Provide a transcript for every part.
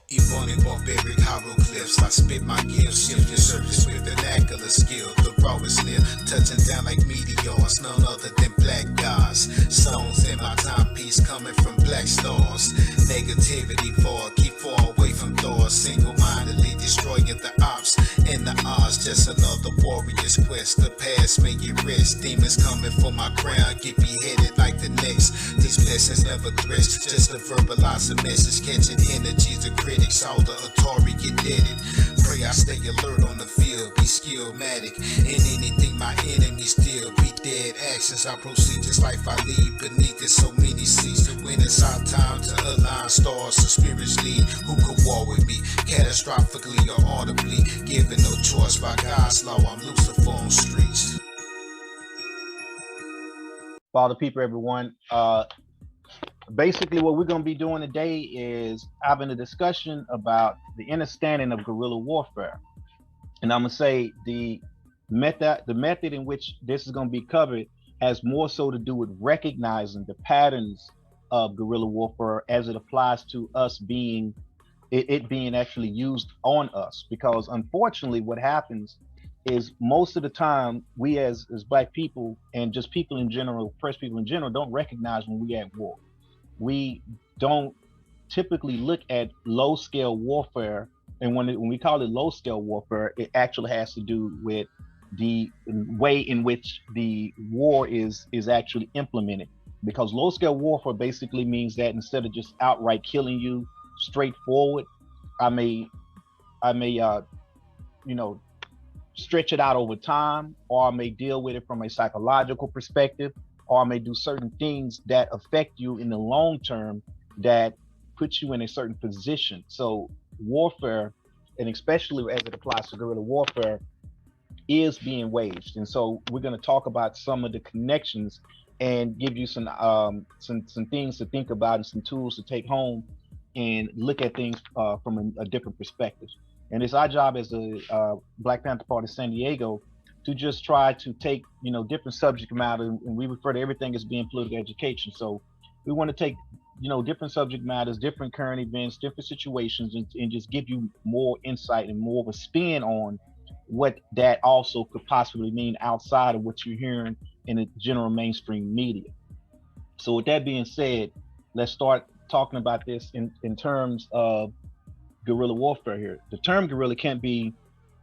Evolving barbaric hieroglyphs, I spit my gifts, shift your surface with vernacular skill. The rawest live, touching down like meteors, none other than black gods. Stones in my timepiece coming from black stars. Negativity for keep far away from doors. Single-mindedly destroying the ops and the odds. Just another warrior's quest. The past may get rest. Demons coming for my crown, get beheaded like the next. These blessings never threats, just to verbalize a message, catching energies of critics. All the Atari get deaded. Pray I stay alert on the field, be skillmatic in anything my enemies deal. Be dead actions, I proceed just like I lead beneath it. So many seas to win. It's our time to align stars. So spirits lead. Who could war with me? Catastrophically or audibly, given no choice by God's law. I'm Lucifer on streets. Father people, everyone. Basically, what we're going to be doing today is having a discussion about the understanding of guerrilla warfare, and I'm going to say the method in which this is going to be covered has more so to do with recognizing the patterns of guerrilla warfare as it applies to us being it being actually used on us. Because unfortunately, what happens is most of the time we as Black people and just people in general, oppressed people in general, don't recognize when we at war. We don't typically look at low-scale warfare, and when we call it low-scale warfare, it actually has to do with the way in which the war is actually implemented. Because low-scale warfare basically means that instead of just outright killing you straightforward, I may stretch it out over time, or I may deal with it from a psychological perspective, or I may do certain things that affect you in the long term that puts you in a certain position. So warfare, and especially as it applies to guerrilla warfare, is being waged. And so we're going to talk about some of the connections and give you some things to think about and some tools to take home and look at things from a different perspective. And it's our job as a Black Panther Party San Diego to just try to take, different subject matter, and we refer to everything as being political education. So we want to take, different subject matters, different current events, different situations, and just give you more insight and more of a spin on what that also could possibly mean outside of what you're hearing in the general mainstream media. So with that being said, let's start talking about this in terms of guerrilla warfare here. The term guerrilla can't be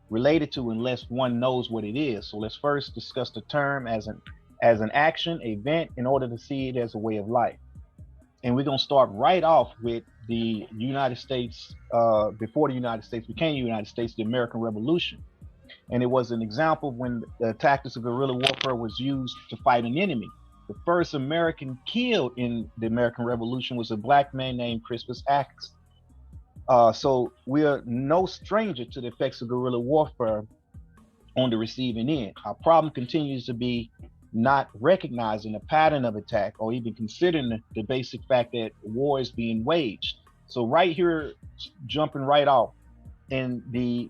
related to unless one knows what it is. So let's first discuss the term as an action, event, in order to see it as a way of life. And we're going to start right off with the United States, before the United States became the United States, the American Revolution. And it was an example when the tactics of guerrilla warfare was used to fight an enemy. The first American killed in the American Revolution was a Black man named Crispus Attucks. So we are no stranger to the effects of guerrilla warfare on the receiving end. Our problem continues to be not recognizing a pattern of attack or even considering the basic fact that war is being waged. So right here, jumping right off in the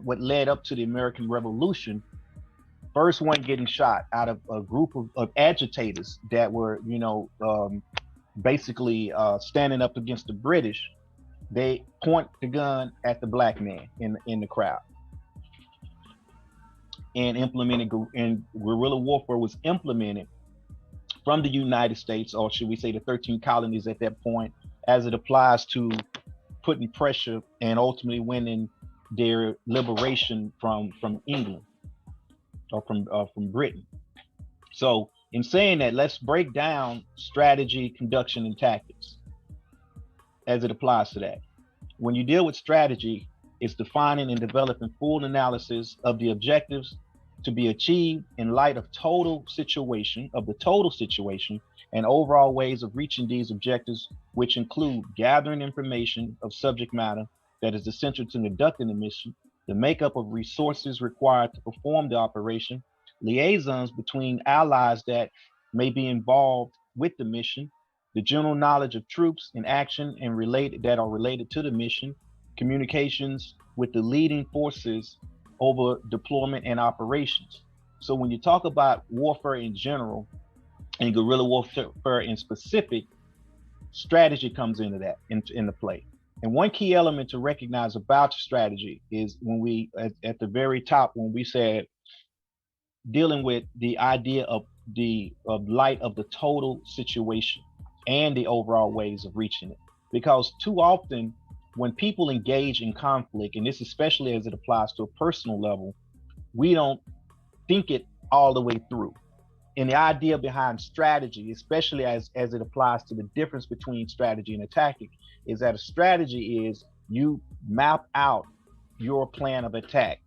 what led up to the American Revolution, first one getting shot out of a group of agitators that were, basically standing up against the British. They point the gun at the Black man in the crowd, and guerrilla warfare was implemented from the United States, or should we say the 13 colonies at that point, as it applies to putting pressure and ultimately winning their liberation from England or from Britain. So in saying that, let's break down strategy, conduction, and tactics as it applies to that. When you deal with strategy, it's defining and developing full analysis of the objectives to be achieved in light of the total situation and overall ways of reaching these objectives, which include gathering information of subject matter that is essential to conducting the mission, the makeup of resources required to perform the operation, liaisons between allies that may be involved with the mission, the general knowledge of troops in action and that are related to the mission, communications with the leading forces over deployment and operations. So when you talk about warfare in general and guerrilla warfare in specific, strategy comes into play. And one key element to recognize about strategy is when we, at the very top, when we said dealing with the idea of the light of the total situation and the overall ways of reaching it. Because too often when people engage in conflict, and this especially as it applies to a personal level, we don't think it all the way through. And the idea behind strategy, especially as it applies to the difference between strategy and a tactic, is that a strategy is you map out your plan of attack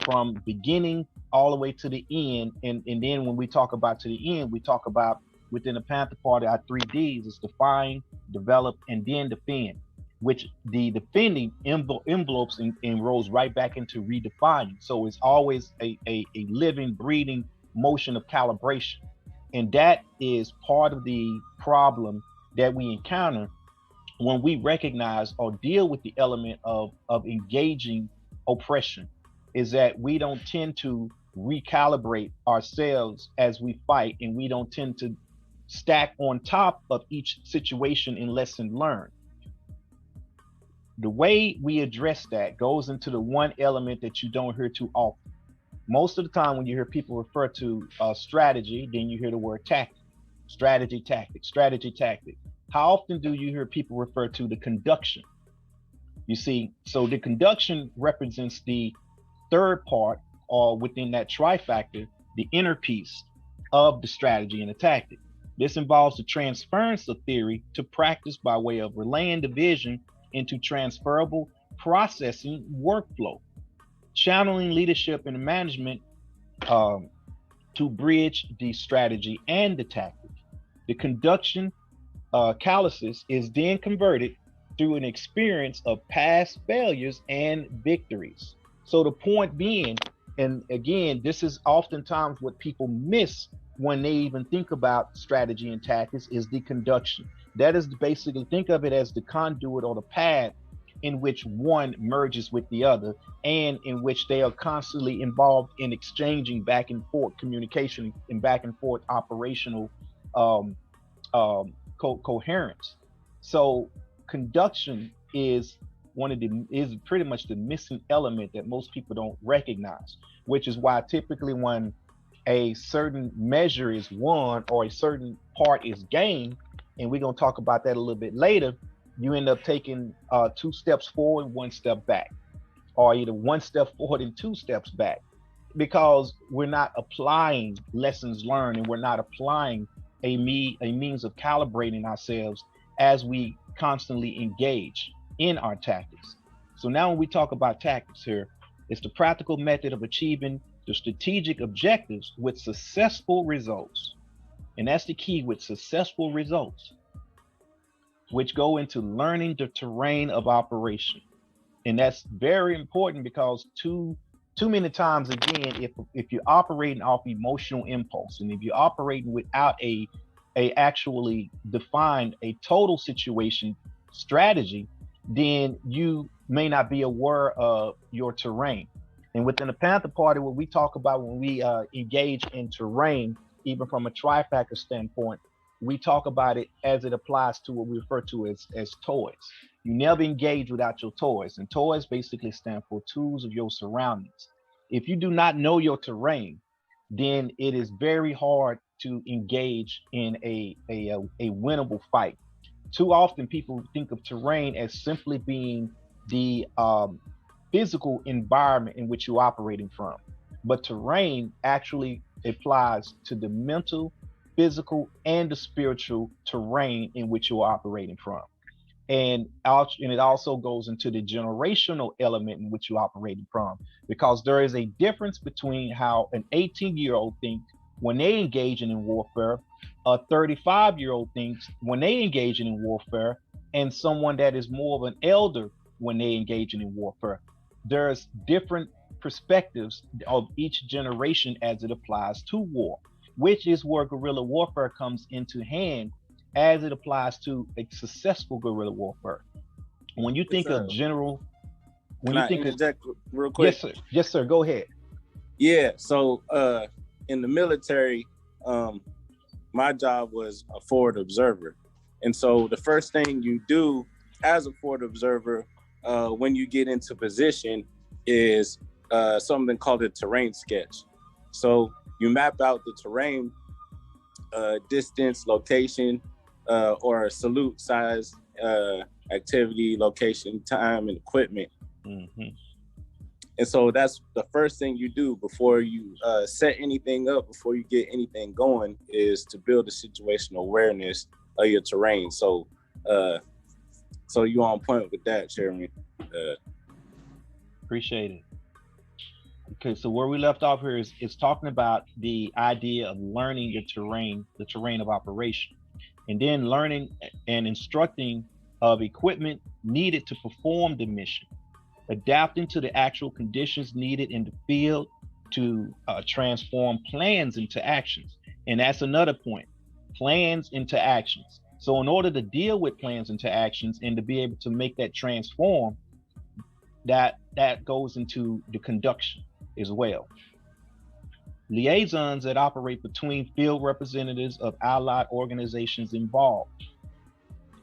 from beginning all the way to the end. And then when we talk about to the end, we talk about within the Panther Party, our 3Ds is define, develop, and then defend, which the defending envelopes and rolls right back into redefining. So it's always a living, breathing motion of calibration. And that is part of the problem that we encounter when we recognize or deal with the element of engaging oppression, is that we don't tend to recalibrate ourselves as we fight, and we don't tend to stack on top of each situation in lesson learned. The way we address that goes into the one element that you don't hear too often. Most of the time when you hear people refer to strategy, then you hear the word tactic, strategy, tactic, strategy, tactic. How often do you hear people refer to the conduction? You see, so the conduction represents the third part, or within that trifactor, the inner piece of the strategy and the tactic. This involves the transference of theory to practice by way of relaying the vision into transferable processing workflow, channeling leadership and management to bridge the strategy and the tactic. The conduction catalysis is then converted through an experience of past failures and victories. So the point being, and again, this is oftentimes what people miss when they even think about strategy and tactics, is the conduction. That is basically, think of it as the conduit or the path in which one merges with the other, and in which they are constantly involved in exchanging back and forth communication and back and forth operational coherence. So conduction is is pretty much the missing element that most people don't recognize, which is why typically when a certain measure is won or a certain part is gained, and we're going to talk about that a little bit later, you end up taking 2 steps forward, 1 step back, or either 1 step forward and 2 steps back, because we're not applying lessons learned, and we're not applying a means of calibrating ourselves as we constantly engage in our tactics. So now when we talk about tactics here, it's the practical method of achieving the strategic objectives with successful results. And that's the key, with successful results, which go into learning the terrain of operation. And that's very important, because too many times, again, if you're operating off emotional impulse, and if you're operating without a actually defined a total situation strategy, then you may not be aware of your terrain. And within the Panther Party, what we talk about when we engage in terrain, even from a trifactor standpoint, we talk about it as it applies to what we refer to as toys. You never engage without your toys, and toys basically stand for tools of your surroundings. If you do not know your terrain, then it is very hard to engage in a winnable fight. Too often people think of terrain as simply being the physical environment in which you're operating from, but terrain actually applies to the mental, physical, and the spiritual terrain in which you're operating from. And it also goes into the generational element in which you're operating from, because there is a difference between how an 18-year-old thinks when they engage in warfare, a 35-year-old thinks when they engage in warfare, and someone that is more of an elder when they engage in warfare. There's different perspectives of each generation as it applies to war, which is where guerrilla warfare comes into hand as it applies to a successful guerrilla warfare. When you think of general, when you think of real quick. Yes, sir. Go ahead. Yeah. So in the military, my job was a forward observer. And so the first thing you do as a forward observer, when you get into position, is something called a terrain sketch. So you map out the terrain, distance, location, or salute size, activity, location, time, and equipment. Mm-hmm. And so that's the first thing you do before you set anything up, before you get anything going, is to build a situational awareness of your terrain. So you on point with that, Chairman. Appreciate it. Okay, so where we left off here is talking about the idea of learning your terrain, the terrain of operation, and then learning and instructing of equipment needed to perform the mission, adapting to the actual conditions needed in the field to transform plans into actions. And that's another point, plans into actions. So in order to deal with plans into actions and to be able to make that transform, that goes into the conduction as well. Liaisons that operate between field representatives of allied organizations involved.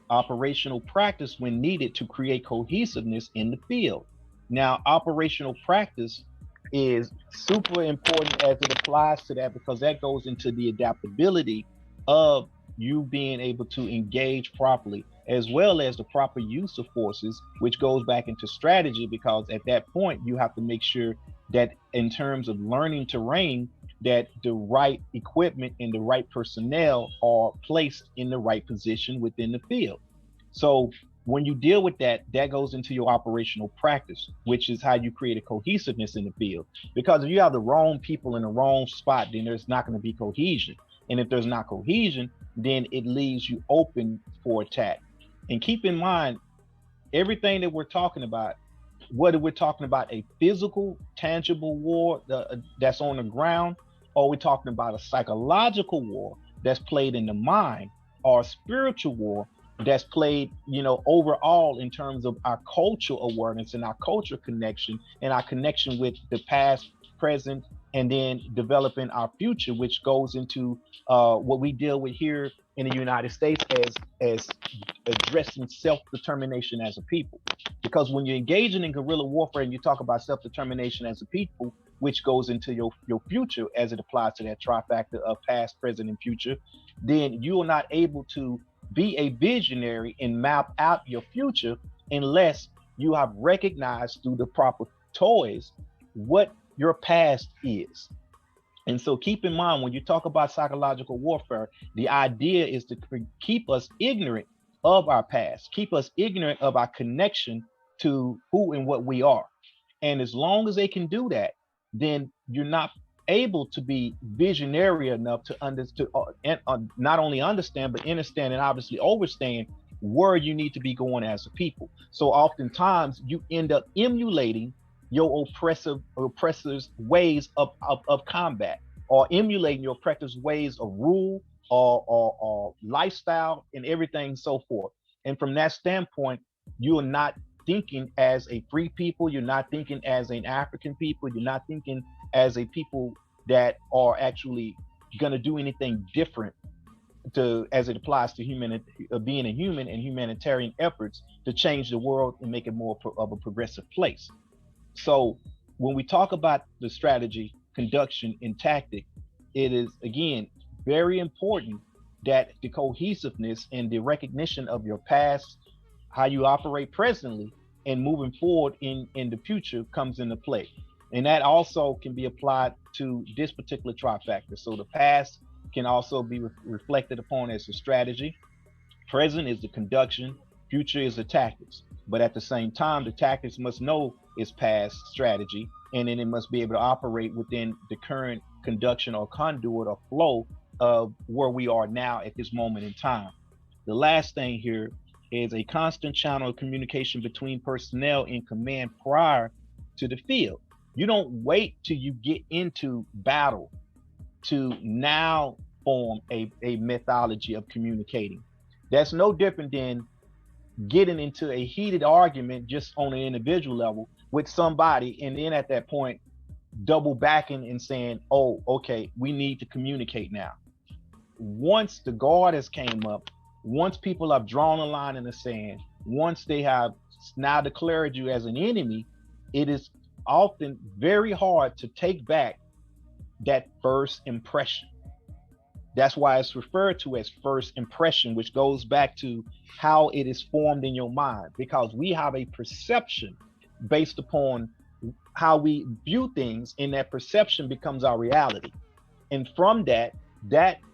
Operational practice when needed to create cohesiveness in the field. Now, operational practice is super important as it applies to that, because that goes into the adaptability of you being able to engage properly, as well as the proper use of forces, which goes back into strategy, because at that point you have to make sure that in terms of learning terrain, that the right equipment and the right personnel are placed in the right position within the field. So when you deal with that, that goes into your operational practice, which is how you create a cohesiveness in the field. Because if you have the wrong people in the wrong spot, then there's not going to be cohesion. And if there's not cohesion, then it leaves you open for attack. And keep in mind, everything that we're talking about, whether we're talking about a physical, tangible war that's on the ground, or we're talking about a psychological war that's played in the mind, or a spiritual war that's played, overall in terms of our cultural awareness and our cultural connection and our connection with the past, present, and then developing our future, which goes into what we deal with here in the United States as addressing self-determination as a people. Because when you're engaging in guerrilla warfare and you talk about self-determination as a people, which goes into your future as it applies to that trifecta of past, present, and future, then you are not able to be a visionary and map out your future unless you have recognized through the proper toys what your past is. And so keep in mind, when you talk about psychological warfare, the idea is to keep us ignorant of our past, keep us ignorant of our connection to who and what we are. And as long as they can do that, then you're not able to be visionary enough to not only understand, but understand and obviously overstand where you need to be going as a people. So oftentimes you end up emulating your oppressor's ways of combat, or emulating your oppressor's ways of rule or lifestyle and everything so forth. And from that standpoint, you are not thinking as a free people, you're not thinking as an African people, you're not thinking as a people that are actually going to do anything different as it applies to being a human and humanitarian efforts to change the world and make it more of a progressive place. So when we talk about the strategy, conduction, and tactic, it is, again, very important that the cohesiveness and the recognition of your past, how you operate presently, and moving forward in the future comes into play. And that also can be applied to this particular trifecta. So the past can also be reflected upon as a strategy. Present is the conduction, future is the tactics. But at the same time, the tactics must know its past strategy, and then it must be able to operate within the current conduction or conduit or flow of where we are now at this moment in time. The last thing here is a constant channel of communication between personnel in command prior to the field. You don't wait till you get into battle to now form a methodology of communicating. That's no different than getting into a heated argument just on an individual level with somebody, and then at that point double backing and saying, oh, okay, we need to communicate now. Once the guard has came up, once people have drawn a line in the sand, once they have now declared you as an enemy, it is often very hard to take back that first impression. That's why it's referred to as first impression, which goes back to how it is formed in your mind, because we have a perception based upon how we view things, and that perception becomes our reality. And from that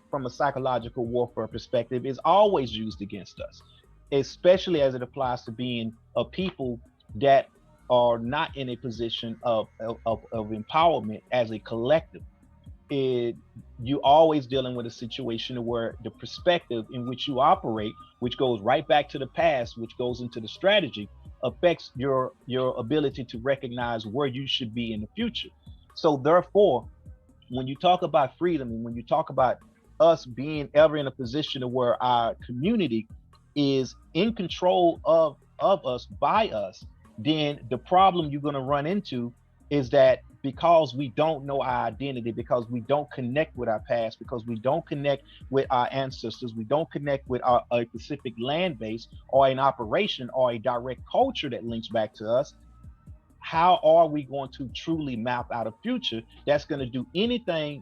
from a psychological warfare perspective is always used against us, especially as it applies to being a people that are not in a position of empowerment as a collective. You always dealing with a situation where the perspective in which you operate, which goes right back to the past, which goes into the strategy, affects your ability to recognize where you should be in the future. So therefore, when you talk about freedom, and when you talk about us being ever in a position of where our community is in control of us, by us, then the problem you're going to run into is that because we don't know our identity, because we don't connect with our past, because we don't connect with our ancestors, we don't connect with a specific land base or an operation or a direct culture that links back to us, how are we going to truly map out a future that's going to do anything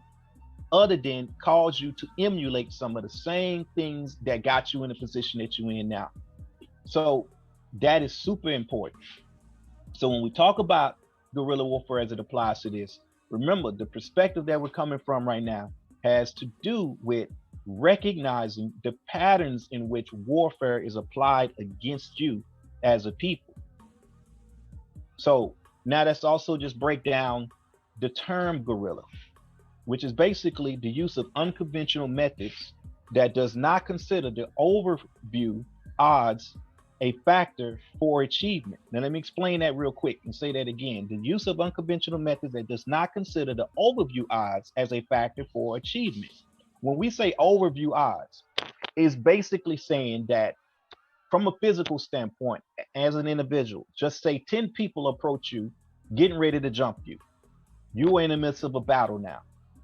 other than cause you to emulate some of the same things that got you in the position that you're in now? So that is super important. So when we talk about guerrilla warfare as it applies to this, remember the perspective that we're coming from right now has to do with recognizing the patterns in which warfare is applied against you as a people. So now let's also just break down the term guerrilla, which is basically the use of unconventional methods that does not consider the overview odds a factor for achievement. Now let me explain that real quick and say that again. The use of unconventional methods that does not consider the overview odds as a factor for achievement. When we say overview odds, is basically saying that from a physical standpoint, as an individual, just say 10 people approach you, getting ready to jump you. You are in the midst of a battle now.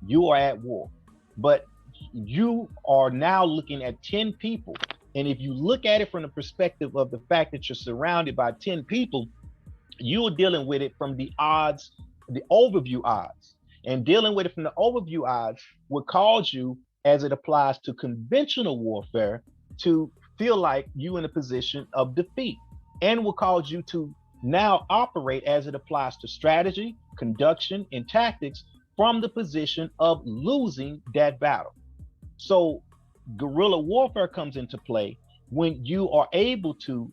You are at war, but you are now looking at 10 people. And if you look at it from the perspective of the fact that you're surrounded by 10 people, you're dealing with it from the odds, the overview odds. And dealing with it from the overview odds would cause you, as it applies to conventional warfare, to feel like you in a position of defeat, and will cause you to now operate, as it applies to strategy, conduction, and tactics, from the position of losing that battle. So guerrilla warfare comes into play when you are able to,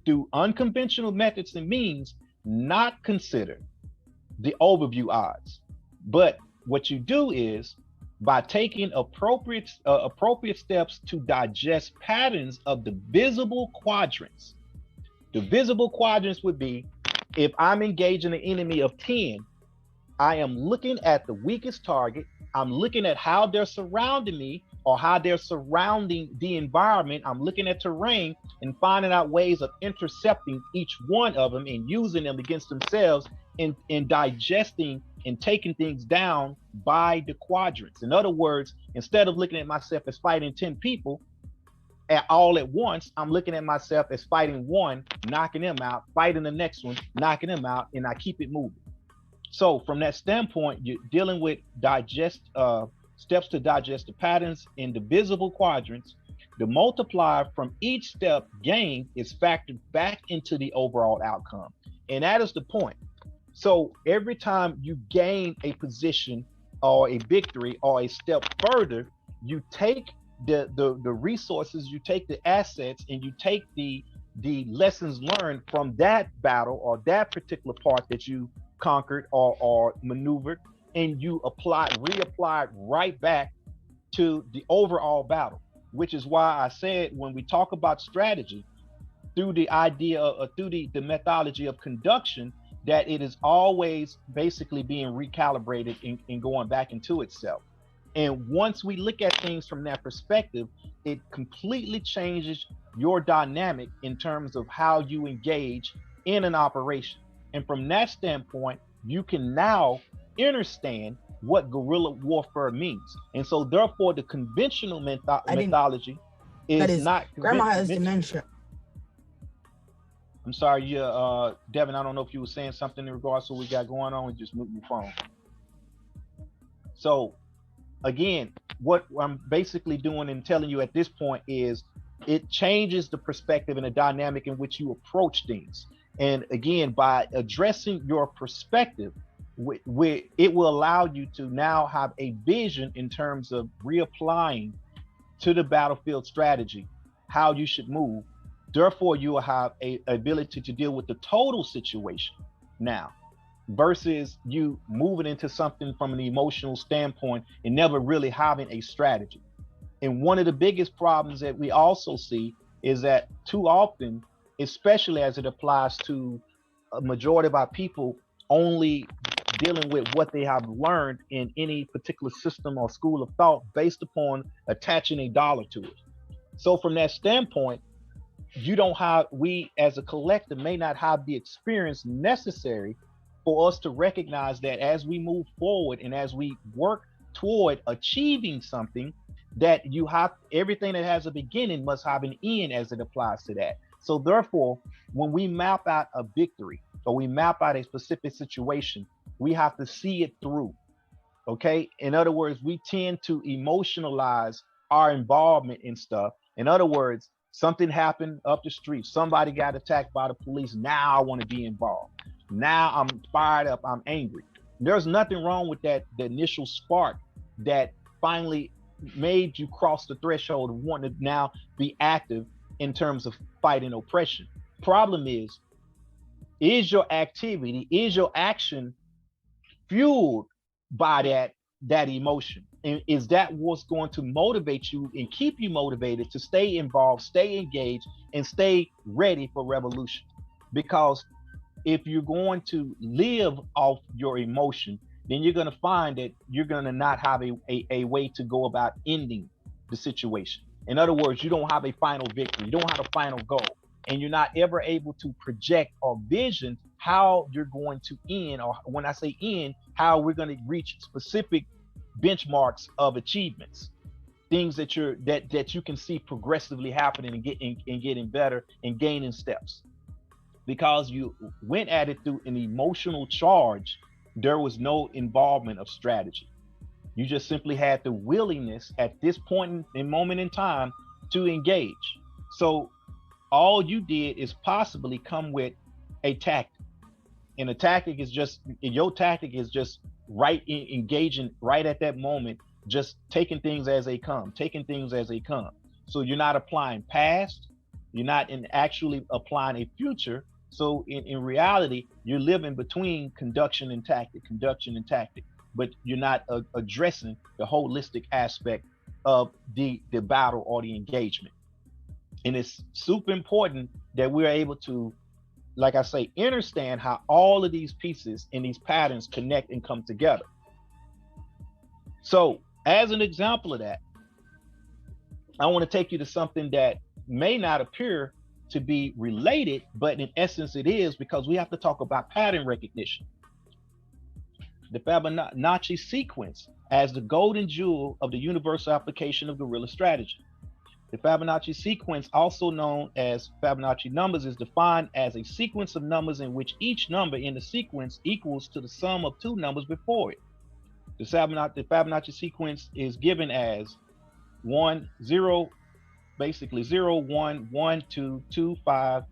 through unconventional methods and means, not consider the overview odds. But what you do is, by taking appropriate steps to digest patterns of the visible quadrants. The visible quadrants would be, if I'm engaging an enemy of 10, I am looking at the weakest target. I'm looking at how they're surrounding me or how they're surrounding the environment. I'm looking at terrain and finding out ways of intercepting each one of them and using them against themselves, and digesting and taking things down by the quadrants. In other words, instead of looking at myself as fighting 10 people all at once, I'm looking at myself as fighting one, knocking them out, fighting the next one, knocking them out, and I keep it moving. So from that standpoint, you're dealing with steps to digest the patterns in the visible quadrants. The multiplier from each step gained is factored back into the overall outcome. And that is the point. So every time you gain a position or a victory or a step further, you take the resources, you take the assets, and you take the lessons learned from that battle or that particular part that you conquered or maneuvered, and you reapply it right back to the overall battle. Which is why I said, when we talk about strategy, through the idea of, through the methodology of conduction, that it is always basically being recalibrated and going back into itself. And once we look at things from that perspective, it completely changes your dynamic in terms of how you engage in an operation. And from that standpoint, you can now understand what guerrilla warfare means. And so therefore, the conventional methodology is not. Grandma has dementia. I'm sorry, Devin, I don't know if you were saying something in regards to what we got going on. We just moved your phone. So again, what I'm basically doing and telling you at this point is it changes the perspective and the dynamic in which you approach things. And again, by addressing your perspective, it will allow you to now have a vision in terms of reapplying to the battlefield strategy, how you should move. Therefore, you will have a ability to deal with the total situation now, versus you moving into something from an emotional standpoint and never really having a strategy. And one of the biggest problems that we also see is that too often, especially as it applies to a majority of our people, only dealing with what they have learned in any particular system or school of thought based upon attaching a dollar to it. So from that standpoint, we as a collective may not have the experience necessary for us to recognize that as we move forward and as we work toward achieving something, that you have everything that has a beginning must have an end as it applies to that. So therefore, when we map out a victory or we map out a specific situation, we have to see it through. Okay. In other words, we tend to emotionalize our involvement in stuff. In other words, something happened up the street, somebody got attacked by the police. Now I want to be involved. Now I'm fired up, I'm angry. There's nothing wrong with that, the initial spark that finally made you cross the threshold of wanting to now be active in terms of fighting oppression. Problem is your activity, is your action fueled by that emotion? And is that what's going to motivate you and keep you motivated to stay involved, stay engaged, and stay ready for revolution? Because if you're going to live off your emotion, then you're going to find that you're going to not have a way to go about ending the situation. In other words, you don't have a final victory, you don't have a final goal, and you're not ever able to project or vision how you're going to end, or when I say end, how we're going to reach specific benchmarks of achievements, things that you can see progressively happening and getting better and gaining steps. Because you went at it through an emotional charge, there was no involvement of strategy. You just simply had the willingness at this point in moment in time to engage. So all you did is possibly come with a tactic. And a tactic is just, your tactic is just engaging right at that moment, just taking things as they come. So you're not applying past, you're not actually applying a future. So in reality, you're living between conduction and tactic, but you're not addressing the holistic aspect of the battle or the engagement. And it's super important that we're able to, like I say, understand how all of these pieces and these patterns connect and come together. So as an example of that, I want to take you to something that may not appear to be related, but in essence it is, because we have to talk about pattern recognition. The Fibonacci sequence as the golden jewel of the universal application of guerrilla strategy. The Fibonacci sequence, also known as Fibonacci numbers, is defined as a sequence of numbers in which each number in the sequence equals to the sum of two numbers before it. The Fibonacci sequence is given as 1, 0, basically 0, 1, 1, 2, 2, 5,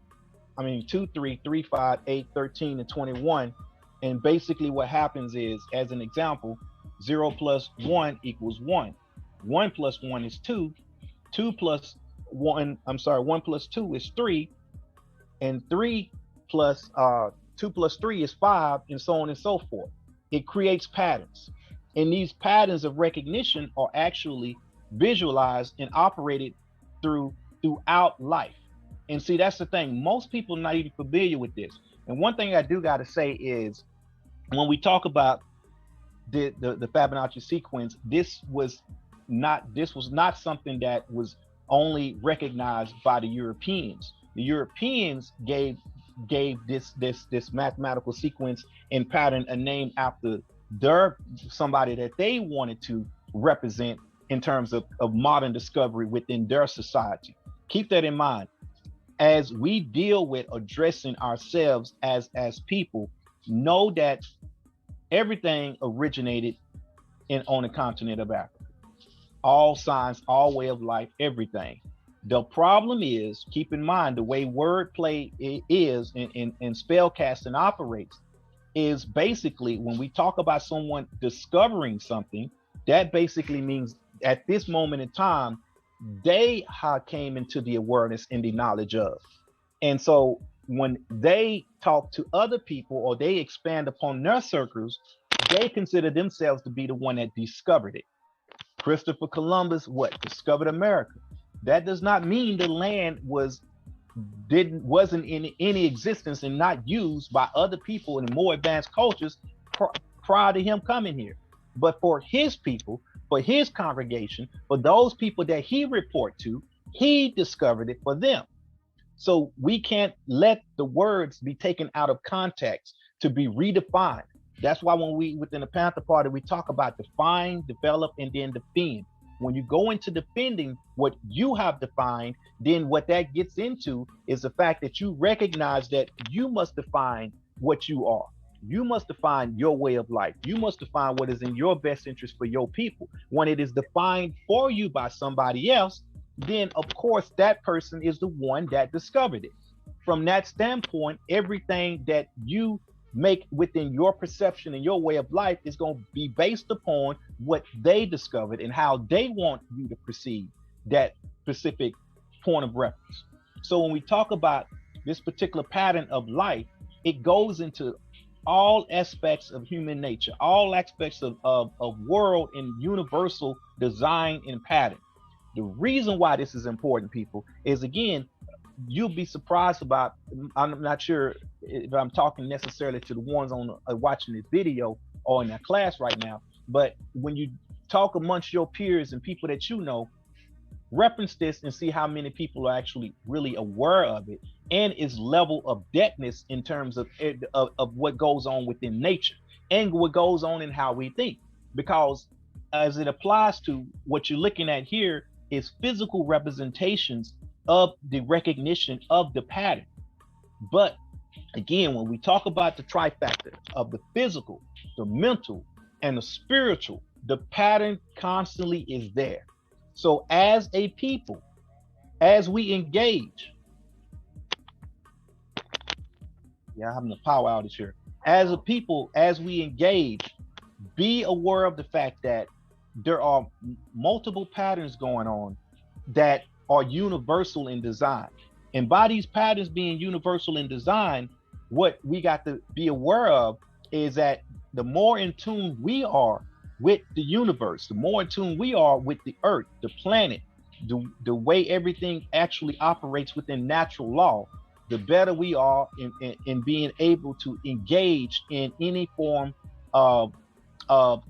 2, 3, 3, 5, 8, 13, and 21. And basically what happens is, as an example, 0 plus 1 equals 1. 1 plus 1 is 2. 2 plus 1 plus 2 is 3. And 2 plus 3 is 5, and so on and so forth. It creates patterns. And these patterns of recognition are actually visualized and operated throughout life. And see, that's the thing. Most people are not even familiar with this. And one thing I do got to say is, when we talk about the Fibonacci sequence, this was not something that was only recognized by the Europeans. The Europeans gave this mathematical sequence and pattern a name after somebody that they wanted to represent in terms of modern discovery within their society. Keep that in mind. as we deal with addressing ourselves as people, know that everything originated on the continent of Africa. All science, all way of life, everything. The problem is, keep in mind, the way wordplay is and spell casting operates is basically when we talk about someone discovering something, that basically means at this moment in time, they came into the awareness and the knowledge of. And so when they talk to other people or they expand upon their circles, they consider themselves to be the one that discovered it. Christopher Columbus, what, discovered America? That does not mean the land wasn't in any existence and not used by other people in more advanced cultures prior to him coming here. But for his people, for his congregation, for those people that he report to, he discovered it for them. So we can't let the words be taken out of context to be redefined. That's why when we, within the Panther Party, we talk about define, develop, and then defend. When you go into defending what you have defined, then what that gets into is the fact that you recognize that you must define what you are. You must define your way of life. You must define what is in your best interest for your people. When it is defined for you by somebody else, then of course that person is the one that discovered it. From that standpoint, everything that you make within your perception and your way of life is going to be based upon what they discovered and how they want you to perceive that specific point of reference. So when we talk about this particular pattern of life, it goes into all aspects of human nature, all aspects of world and universal design and pattern. The reason why this is important, people, is again, you'll be surprised about, I'm not sure if I'm talking necessarily to the ones on watching this video or in that class right now, but when you talk amongst your peers and people that you know, reference this and see how many people are actually really aware of it and its level of depthness in terms of what goes on within nature and what goes on in how we think. Because as it applies to what you're looking at here is physical representations of the recognition of the pattern. But again, when we talk about the trifecta of the physical, the mental, and the spiritual, the pattern constantly is there. So as a people, as we engage, I'm having a power outage here. As a people, as we engage, be aware of the fact that there are multiple patterns going on that are universal in design. And by these patterns being universal in design, what we got to be aware of is that the more in tune we are with the universe, the more in tune we are with the earth, the planet, the way everything actually operates within natural law, the better we are in being able to engage in any form of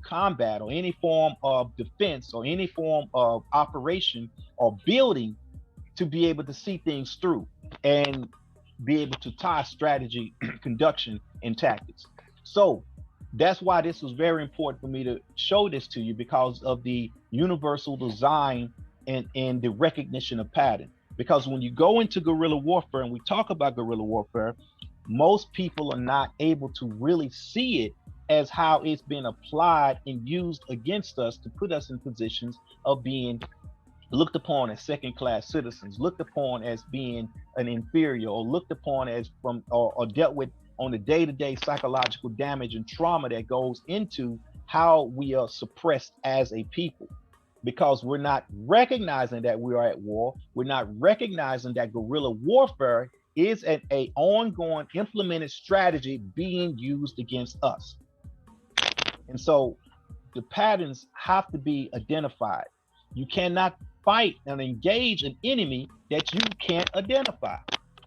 combat or any form of defense or any form of operation or building to be able to see things through and be able to tie strategy, conduction, and tactics. So that's why this was very important for me to show this to you, because of the universal design and the recognition of pattern. Because when you go into guerrilla warfare and we talk about guerrilla warfare, most people are not able to really see it as how it's been applied and used against us to put us in positions of being looked upon as second-class citizens, looked upon as being an inferior, or looked upon as from or dealt with on the day-to-day psychological damage and trauma that goes into how we are suppressed as a people. Because we're not recognizing that we are at war, we're not recognizing that guerrilla warfare is an ongoing implemented strategy being used against us. And so the patterns have to be identified. You cannot fight and engage an enemy that you can't identify.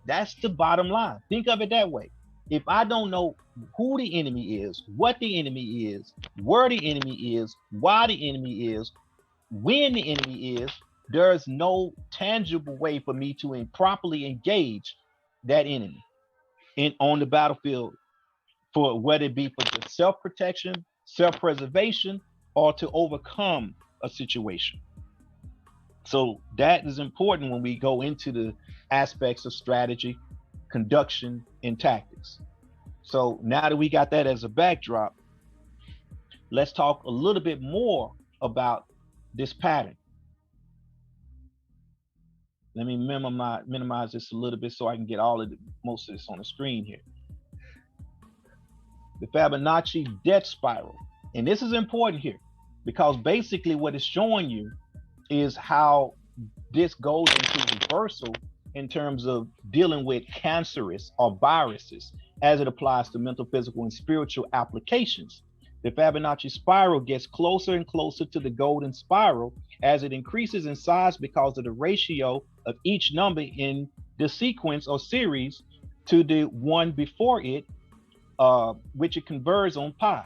That's the bottom line. Think of it that way. If I don't know who the enemy is, what the enemy is, where the enemy is, why the enemy is, when the enemy is, there's no tangible way for me to properly engage that enemy on the battlefield, for whether it be for the self-protection, self-preservation, or to overcome a situation. So that is important when we go into the aspects of strategy, conduction, and tactics. So now that we got that as a backdrop, let's talk a little bit more about this pattern. Let me minimize this a little bit so I can get most of this on the screen here. The Fibonacci death spiral. And this is important here because basically what it's showing you is how this goes into reversal in terms of dealing with cancerous or viruses as it applies to mental, physical, and spiritual applications. The Fibonacci spiral gets closer and closer to the golden spiral as it increases in size because of the ratio of each number in the sequence or series to the one before it, which it converts on pi,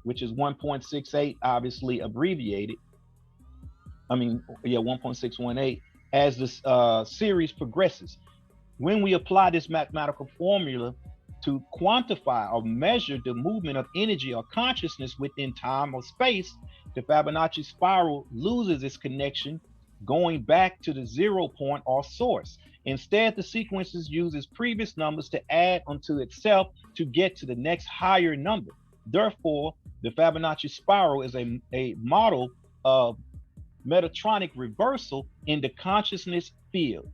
which is 1.68, obviously abbreviated. 1.618 as this series progresses. When we apply this mathematical formula to quantify or measure the movement of energy or consciousness within time or space, the Fibonacci spiral loses its connection, going back to the 0 point or source. Instead, the sequences uses previous numbers to add onto itself to get to the next higher number. Therefore, the Fibonacci spiral is a model of metatronic reversal in the consciousness field.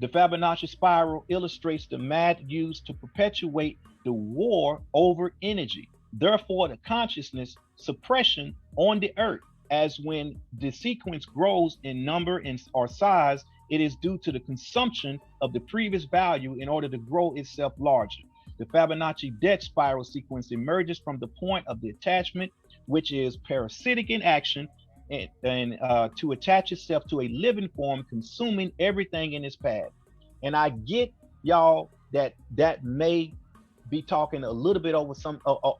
The Fibonacci spiral illustrates the math used to perpetuate the war over energy. Therefore, the consciousness suppression on the earth, as when the sequence grows in number or size, it is due to the consumption of the previous value in order to grow itself larger. The Fibonacci death spiral sequence emerges from the point of the attachment, which is parasitic in action, and to attach itself to a living form, consuming everything in its path. And I get y'all that may be talking a little bit over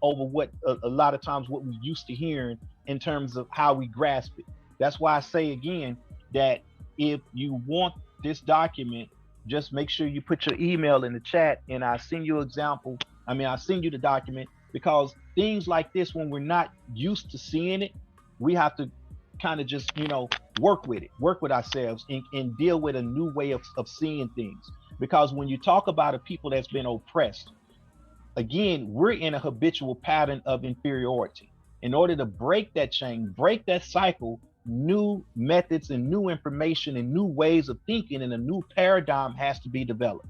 over what a lot of times what we used to hearing in terms of how we grasp it. That's why I say again that if you want this document, just make sure you put your email in the chat, and I send you example. I send you the document, because things like this, when we're not used to seeing it, we have to kind of just work with ourselves and deal with a new way of seeing things. Because when you talk about a people that's been oppressed, again, we're in a habitual pattern of inferiority. In order to break that chain, break that cycle, new methods and new information and new ways of thinking and a new paradigm has to be developed.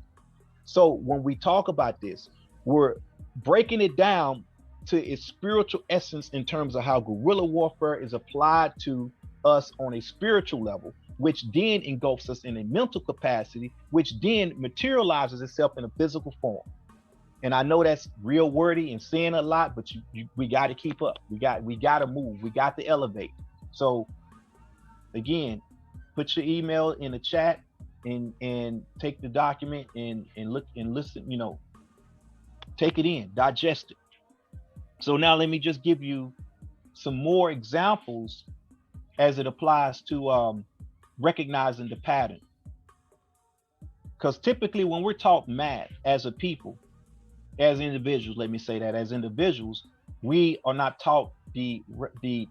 So when we talk about this, we're breaking it down to its spiritual essence in terms of how guerrilla warfare is applied to us on a spiritual level, which then engulfs us in a mental capacity, which then materializes itself in a physical form. And I know that's real wordy and saying a lot, but we got to keep up. We got to move. We got to elevate. So again, put your email in the chat and take the document and look and listen, take it in, digest it. So now let me just give you some more examples as it applies to recognizing the pattern. Because typically when we're taught math as a people, as individuals, let me say that, as individuals, we are not taught the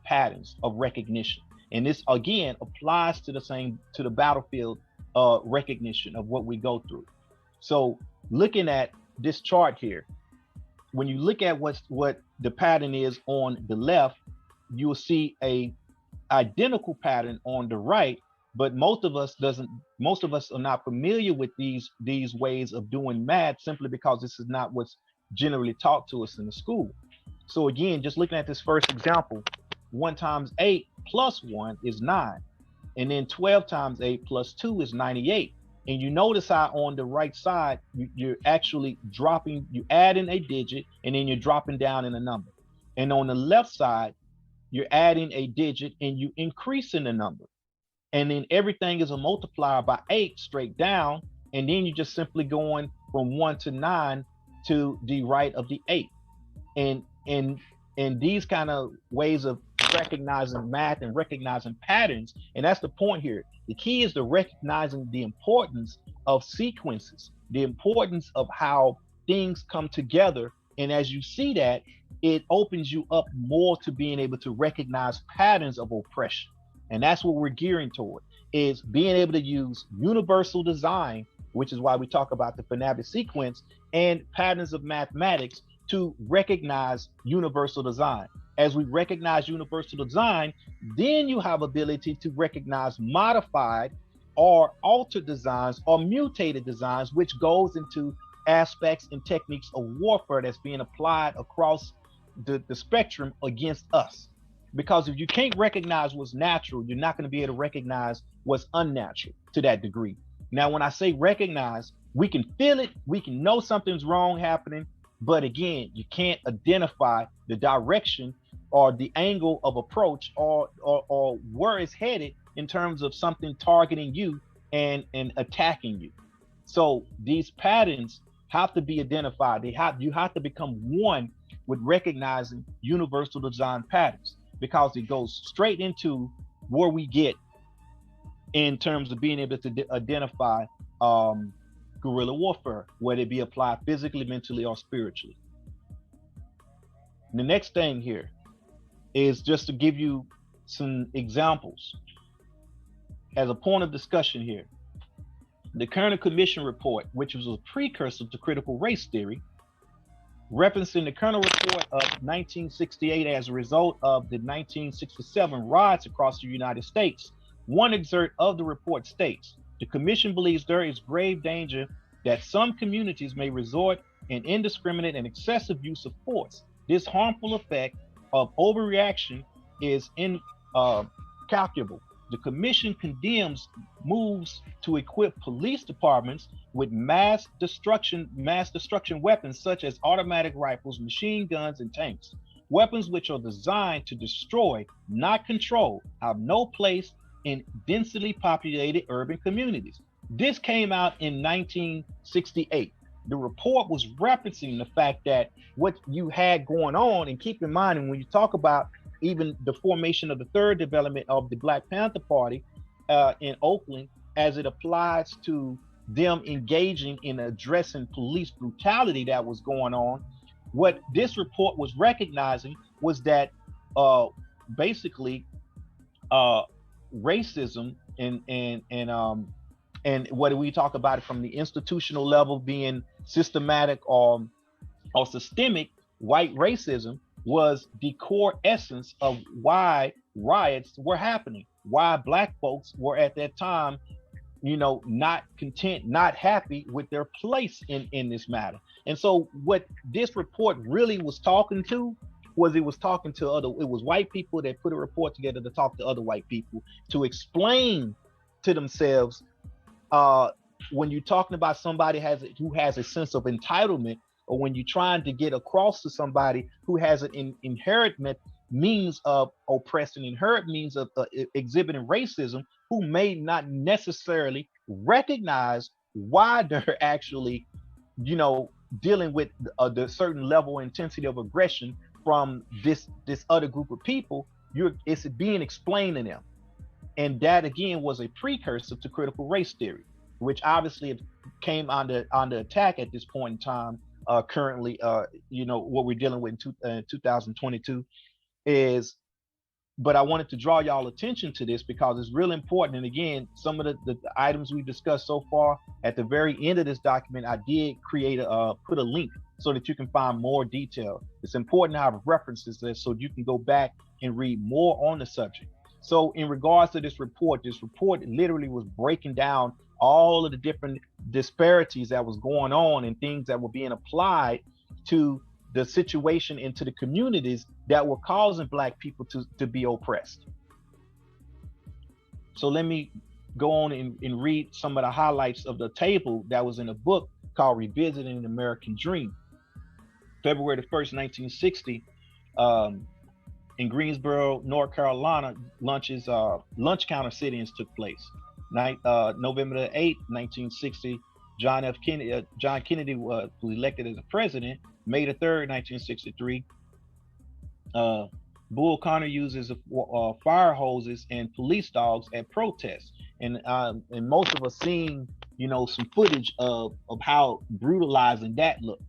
patterns of recognition. And this again applies to the battlefield recognition of what we go through. So looking at this chart here, when you look at what the pattern is on the left, you will see a identical pattern on the right, but most of us are not familiar with these ways of doing math, simply because this is not what's generally taught to us in the school. So again, just looking at this first example, 1 times 8 plus 1 is 9, and then 12 times 8 plus 2 is 98. And you notice how on the right side, you're actually dropping, you add in a digit, and then you're dropping down in a number. And on the left side, you're adding a digit and you increasing the number. And then everything is a multiplier by 8 straight down. And then you're just simply going from 1 to 9 to the right of the 8. And these kind of ways of recognizing math and recognizing patterns. And that's the point here. The key is to recognizing the importance of sequences, the importance of how things come together. And as you see that, it opens you up more to being able to recognize patterns of oppression. And that's what we're gearing toward. is being able to use universal design, which is why we talk about the Fibonacci sequence and patterns of mathematics to recognize universal design. As we recognize universal design, then you have ability to recognize modified or altered designs or mutated designs, which goes into aspects and techniques of warfare that's being applied across the spectrum against us. Because if you can't recognize what's natural, you're not going to be able to recognize what's unnatural to that degree. Now, when I say recognize, we can feel it, we can know something's wrong happening, but again, you can't identify the direction or the angle of approach or where it's headed in terms of something targeting you and attacking you. So these patterns have to be identified. You have to become one with recognizing universal design patterns, because it goes straight into where we get in terms of being able to identify guerrilla warfare, whether it be applied physically, mentally, or spiritually. The next thing here is just to give you some examples as a point of discussion here. The Kerner Commission report, which was a precursor to critical race theory, referencing the Kerner report of 1968 as a result of the 1967 riots across the United States. One excerpt of the report states, the commission believes there is grave danger that some communities may resort in indiscriminate and excessive use of force. This harmful effect of overreaction is incalculable. The commission condemns moves to equip police departments with mass destruction weapons such as automatic rifles, machine guns, and tanks. Weapons which are designed to destroy, not control, have no place in densely populated urban communities. This came out in 1968. The report was referencing the fact that what you had going on, and keep in mind, and when you talk about even the formation of the third development of the Black Panther Party in Oakland, as it applies to them engaging in addressing police brutality that was going on, what this report was recognizing was that basically racism and whether we talk about it from the institutional level being systematic or systemic, white racism was the core essence of why riots were happening, why Black folks were at that time, not content, not happy with their place in this matter. And so what this report really was talking to was, it was white people that put a report together to talk to other white people, to explain to themselves, when you're talking about somebody who has a sense of entitlement, or when you're trying to get across to somebody who has an inherent means of oppressing, inherent means of exhibiting racism, who may not necessarily recognize why they're actually, dealing with the certain level of intensity of aggression from this other group of people, it's being explained to them. And that again was a precursor to critical race theory, which obviously came under attack at this point in time. Currently, what we're dealing with in 2022 is, but I wanted to draw y'all attention to this because it's real important. And again, some of the items we've discussed so far, at the very end of this document, I did put a link so that you can find more detail. It's important to have references there so you can go back and read more on the subject. So in regards to this report literally was breaking down all of the different disparities that was going on and things that were being applied to the situation into the communities that were causing Black people to be oppressed. So let me go on and read some of the highlights of the table that was in a book called Revisiting the American Dream. February the 1st, 1960, in Greensboro, North Carolina, lunch counter sit-ins took place. November the 8th, 1960, John Kennedy was elected as a president. May the 3rd, 1963, Bull Connor uses fire hoses and police dogs at protests, and most of us seen some footage of how brutalizing that looked.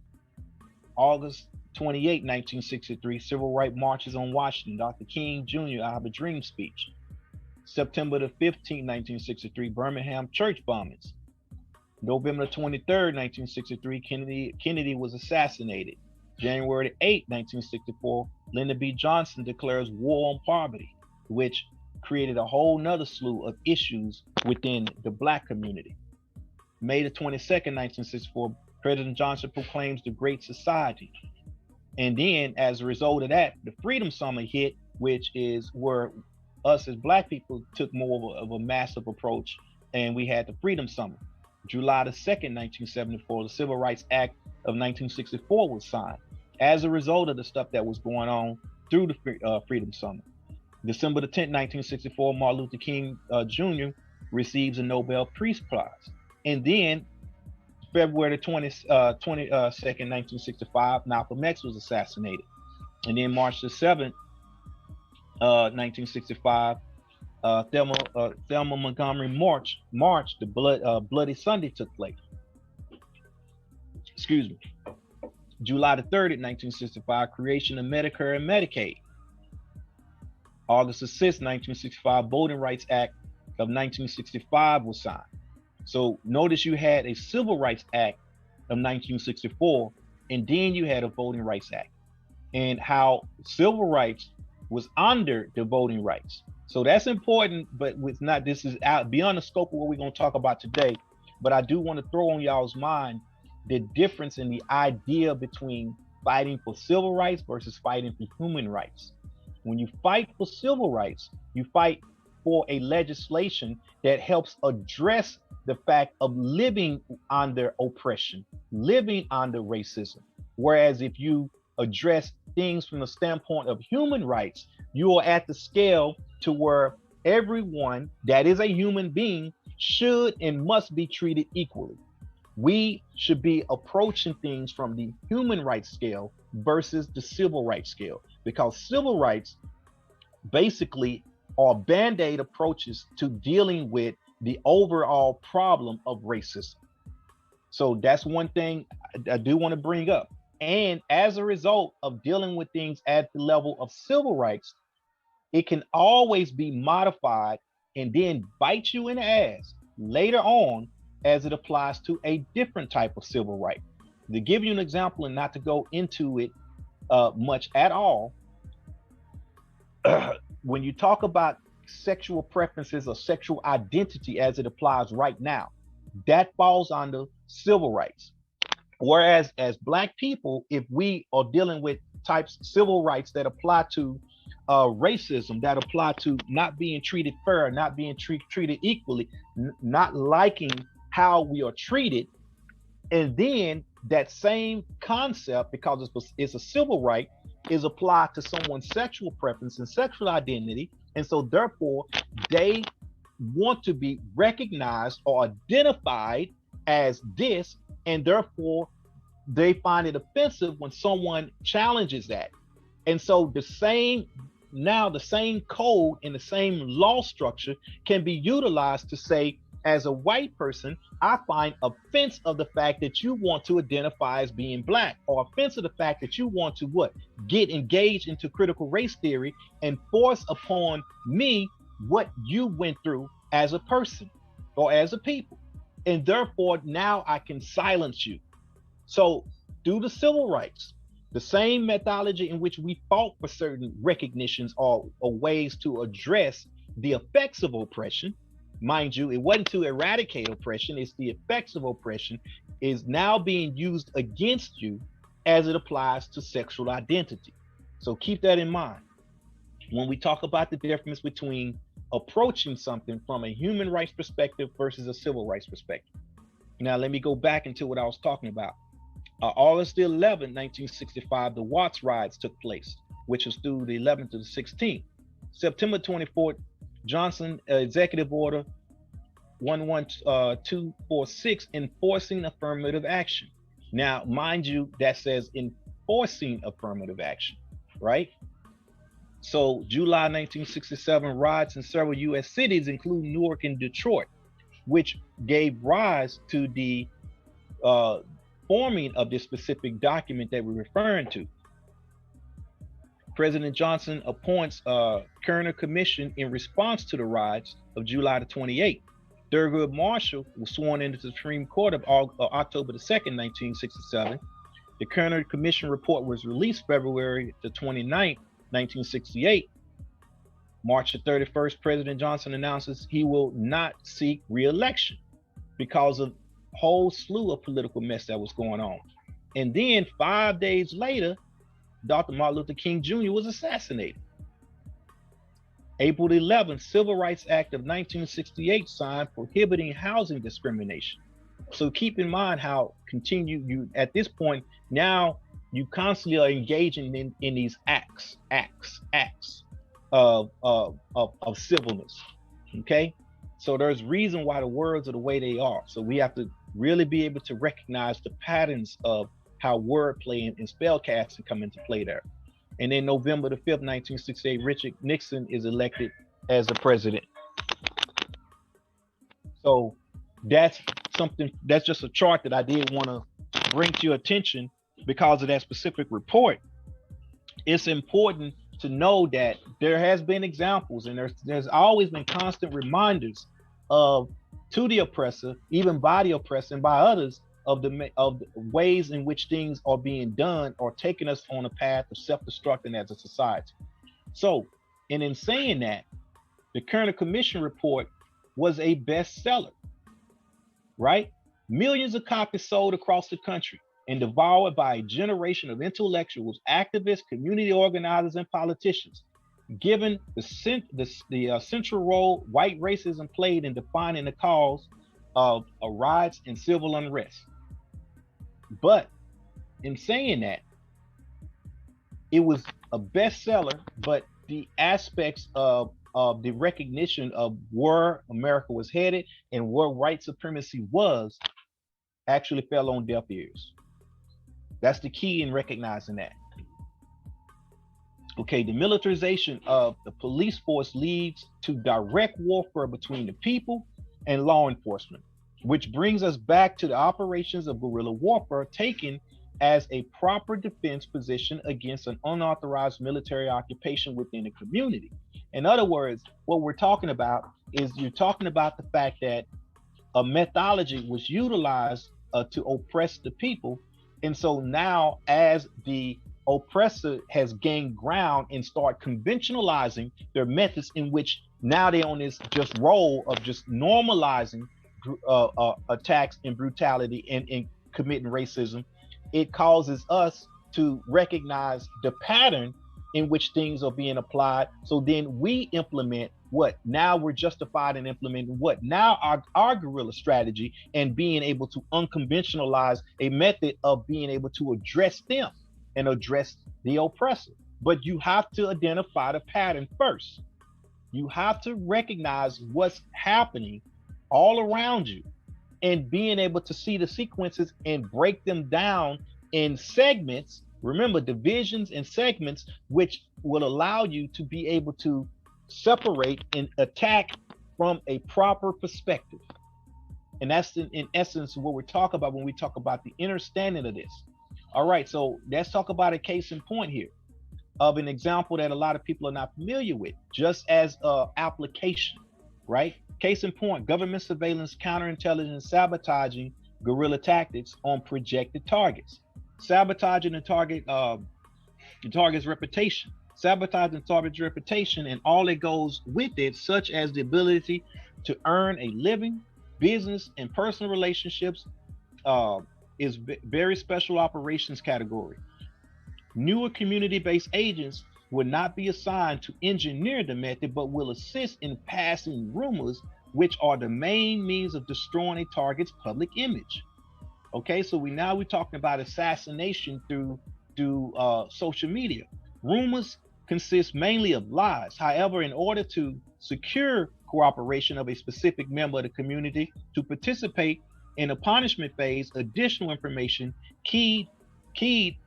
August 28, 1963, civil rights marches on Washington. Dr. King Jr. I Have a Dream speech. September the 15th, 1963, Birmingham church bombings. November 23rd, 1963, Kennedy was assassinated. January 8th, 1964, Lyndon B. Johnson declares war on poverty, which created a whole nother slew of issues within the Black community. May the 22nd, 1964, President Johnson proclaims the Great Society. And then as a result of that, the Freedom Summer hit, which is where us as Black people took more of a massive approach, and we had the Freedom Summer. July the 2nd, 1974, the Civil Rights Act of 1964 was signed as a result of the stuff that was going on through the Freedom Summer. December the 10th, 1964, Martin Luther King Jr. receives a Nobel Peace Prize. And then February the 22nd, 1965, Malcolm X was assassinated. And then March the 7th, 1965, Thelma Montgomery March, the Bloody Sunday took place. Excuse me. July the 3rd, 1965, creation of Medicare and Medicaid. August the 6th, 1965, Voting Rights Act of 1965 was signed. So notice you had a Civil Rights Act of 1964, and then you had a Voting Rights Act, and how civil rights was under the voting rights. So that's important, but with not, this is out beyond the scope of what we're going to talk about today. But I do want to throw on y'all's mind the difference in the idea between fighting for civil rights versus fighting for human rights. When you fight for civil rights, you fight for a legislation that helps address the fact of living under oppression, living under racism. Whereas if you address things from the standpoint of human rights, you are at the scale to where everyone that is a human being should and must be treated equally. We should be approaching things from the human rights scale versus the civil rights scale, because civil rights basically are band-aid approaches to dealing with the overall problem of racism. So that's one thing I do want to bring up. And as a result of dealing with things at the level of civil rights, it can always be modified and then bite you in the ass later on as it applies to a different type of civil right. To give you an example and not to go into it much at all, when you talk about sexual preferences or sexual identity as it applies right now, that falls under civil rights. Whereas as Black people, if we are dealing with types of civil rights that apply to racism, that apply to not being treated fair, not being treated equally, not liking how we are treated, and then that same concept, because it's a civil right, is applied to someone's sexual preference and sexual identity, and so therefore they want to be recognized or identified as this, and therefore they find it offensive when someone challenges that. And so the same code and the same law structure can be utilized to say, as a white person, I find offense of the fact that you want to identify as being Black, or offense of the fact that you want to get engaged into critical race theory and force upon me what you went through as a person or as a people. And therefore now I can silence you. So through the civil rights, the same methodology in which we fought for certain recognitions or ways to address the effects of oppression. Mind you, it wasn't to eradicate oppression, it's the effects of oppression is now being used against you as it applies to sexual identity. So keep that in mind when we talk about the difference between approaching something from a human rights perspective versus a civil rights perspective. Now, let me go back into what I was talking about. August the 11th, 1965, the Watts riots took place, which was through the 11th to the 16th. September 24th, Johnson Executive Order 11246 enforcing affirmative action. Now, mind you, that says enforcing affirmative action, right? So July 1967, riots in several U.S. cities, including Newark and Detroit, which gave rise to the forming of this specific document that we're referring to. President Johnson appoints a Kerner Commission in response to the riots of July the 28th. Thurgood Marshall was sworn into the Supreme Court of October the 2nd, 1967. The Kerner Commission report was released February the 29th, 1968. March the 31st, President Johnson announces he will not seek re-election because of a whole slew of political mess that was going on. And then 5 days later, Dr. Martin Luther King Jr. was assassinated. April 11th, Civil Rights Act of 1968 signed prohibiting housing discrimination. So keep in mind how you at this point, now you constantly are engaging in these acts of civilness, okay? So there's reason why the words are the way they are. So we have to really be able to recognize the patterns of how wordplay and spellcasting come into play there. And then November the 5th, 1968, Richard Nixon is elected as the president. So that's just a chart that I did want to bring to your attention because of that specific report. It's important to know that there has been examples, and there's always been constant reminders to the oppressor, even by the oppressor and by others, of the ways in which things are being done or taking us on a path of self-destructing as a society. So, and in saying that, the Kerner Commission report was a bestseller, right? Millions of copies sold across the country and devoured by a generation of intellectuals, activists, community organizers, and politicians, given the central role white racism played in defining the cause of riots and civil unrest. But in saying that, it was a bestseller, but the aspects of the recognition of where America was headed and where white supremacy was actually fell on deaf ears. That's the key in recognizing that. Okay, the militarization of the police force leads to direct warfare between the people and law enforcement, which brings us back to the operations of guerrilla warfare taken as a proper defense position against an unauthorized military occupation within a community. In other words, what we're talking about is you're talking about the fact that a methodology was utilized to oppress the people. And so now as the oppressor has gained ground and start conventionalizing their methods in which now they're on this just role of just normalizing attacks and brutality and committing racism, it causes us to recognize the pattern in which things are being applied. So then we implement what? Now we're justified in implementing what? Now our guerrilla strategy and being able to unconventionalize a method of being able to address them and address the oppressor. But you have to identify the pattern first. You have to recognize what's happening all around you and being able to see the sequences and break them down in segments. Remember, divisions and segments, which will allow you to be able to separate and attack from a proper perspective. And that's in essence what we're talking about when we talk about the understanding of this. All right, so let's talk about a case in point here of an example that a lot of people are not familiar with, just as application, right? Case in point, government surveillance, counterintelligence, sabotaging guerrilla tactics on projected targets. Sabotaging the target's reputation. Sabotaging the target's reputation and all that goes with it, such as the ability to earn a living, business, and personal relationships, is very special operations category. Newer community-based agents will not be assigned to engineer the method, but will assist in passing rumors, which are the main means of destroying a target's public image. Okay, so we're talking about assassination through social media. Rumors consist mainly of lies. However, in order to secure cooperation of a specific member of the community to participate in a punishment phase, additional information key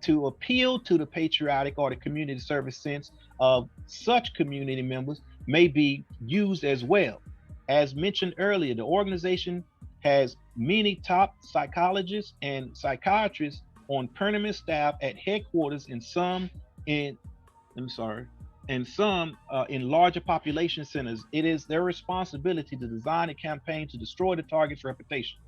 to appeal to the patriotic or the community service sense of such community members may be used as well. As mentioned earlier, the organization has many top psychologists and psychiatrists on permanent staff at headquarters and some in I'm sorry, and some in larger population centers, it is their responsibility to design a campaign to destroy the target's reputation.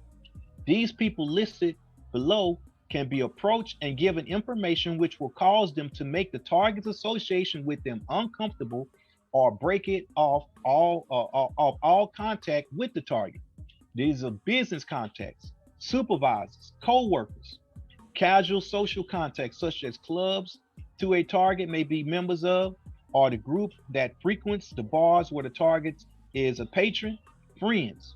These people listed below can be approached and given information which will cause them to make the target's association with them uncomfortable or break it off all contact with the target. These are business contacts, supervisors, co-workers, casual social contacts such as clubs to a target may be members of, or the group that frequents the bars where the target is a patron, friends,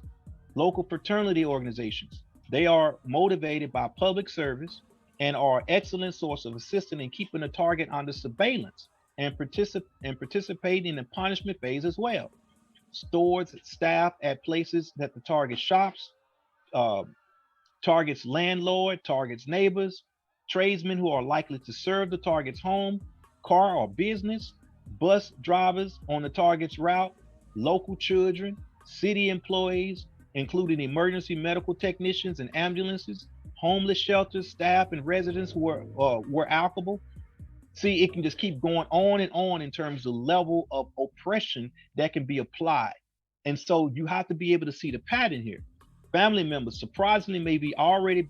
local fraternity organizations. They are motivated by public service and are an excellent source of assistance in keeping the target under surveillance and participating in the punishment phase as well. Stores, staff at places that the target shops, uh, target's landlord, target's neighbors, tradesmen who are likely to serve the target's home, car or business, bus drivers on the target's route, local children, city employees, including emergency medical technicians and ambulances, homeless shelters, staff, and residents were applicable. See, it can just keep going on in terms of level of oppression that can be applied. And so you have to be able to see the pattern here. Family members surprisingly may be already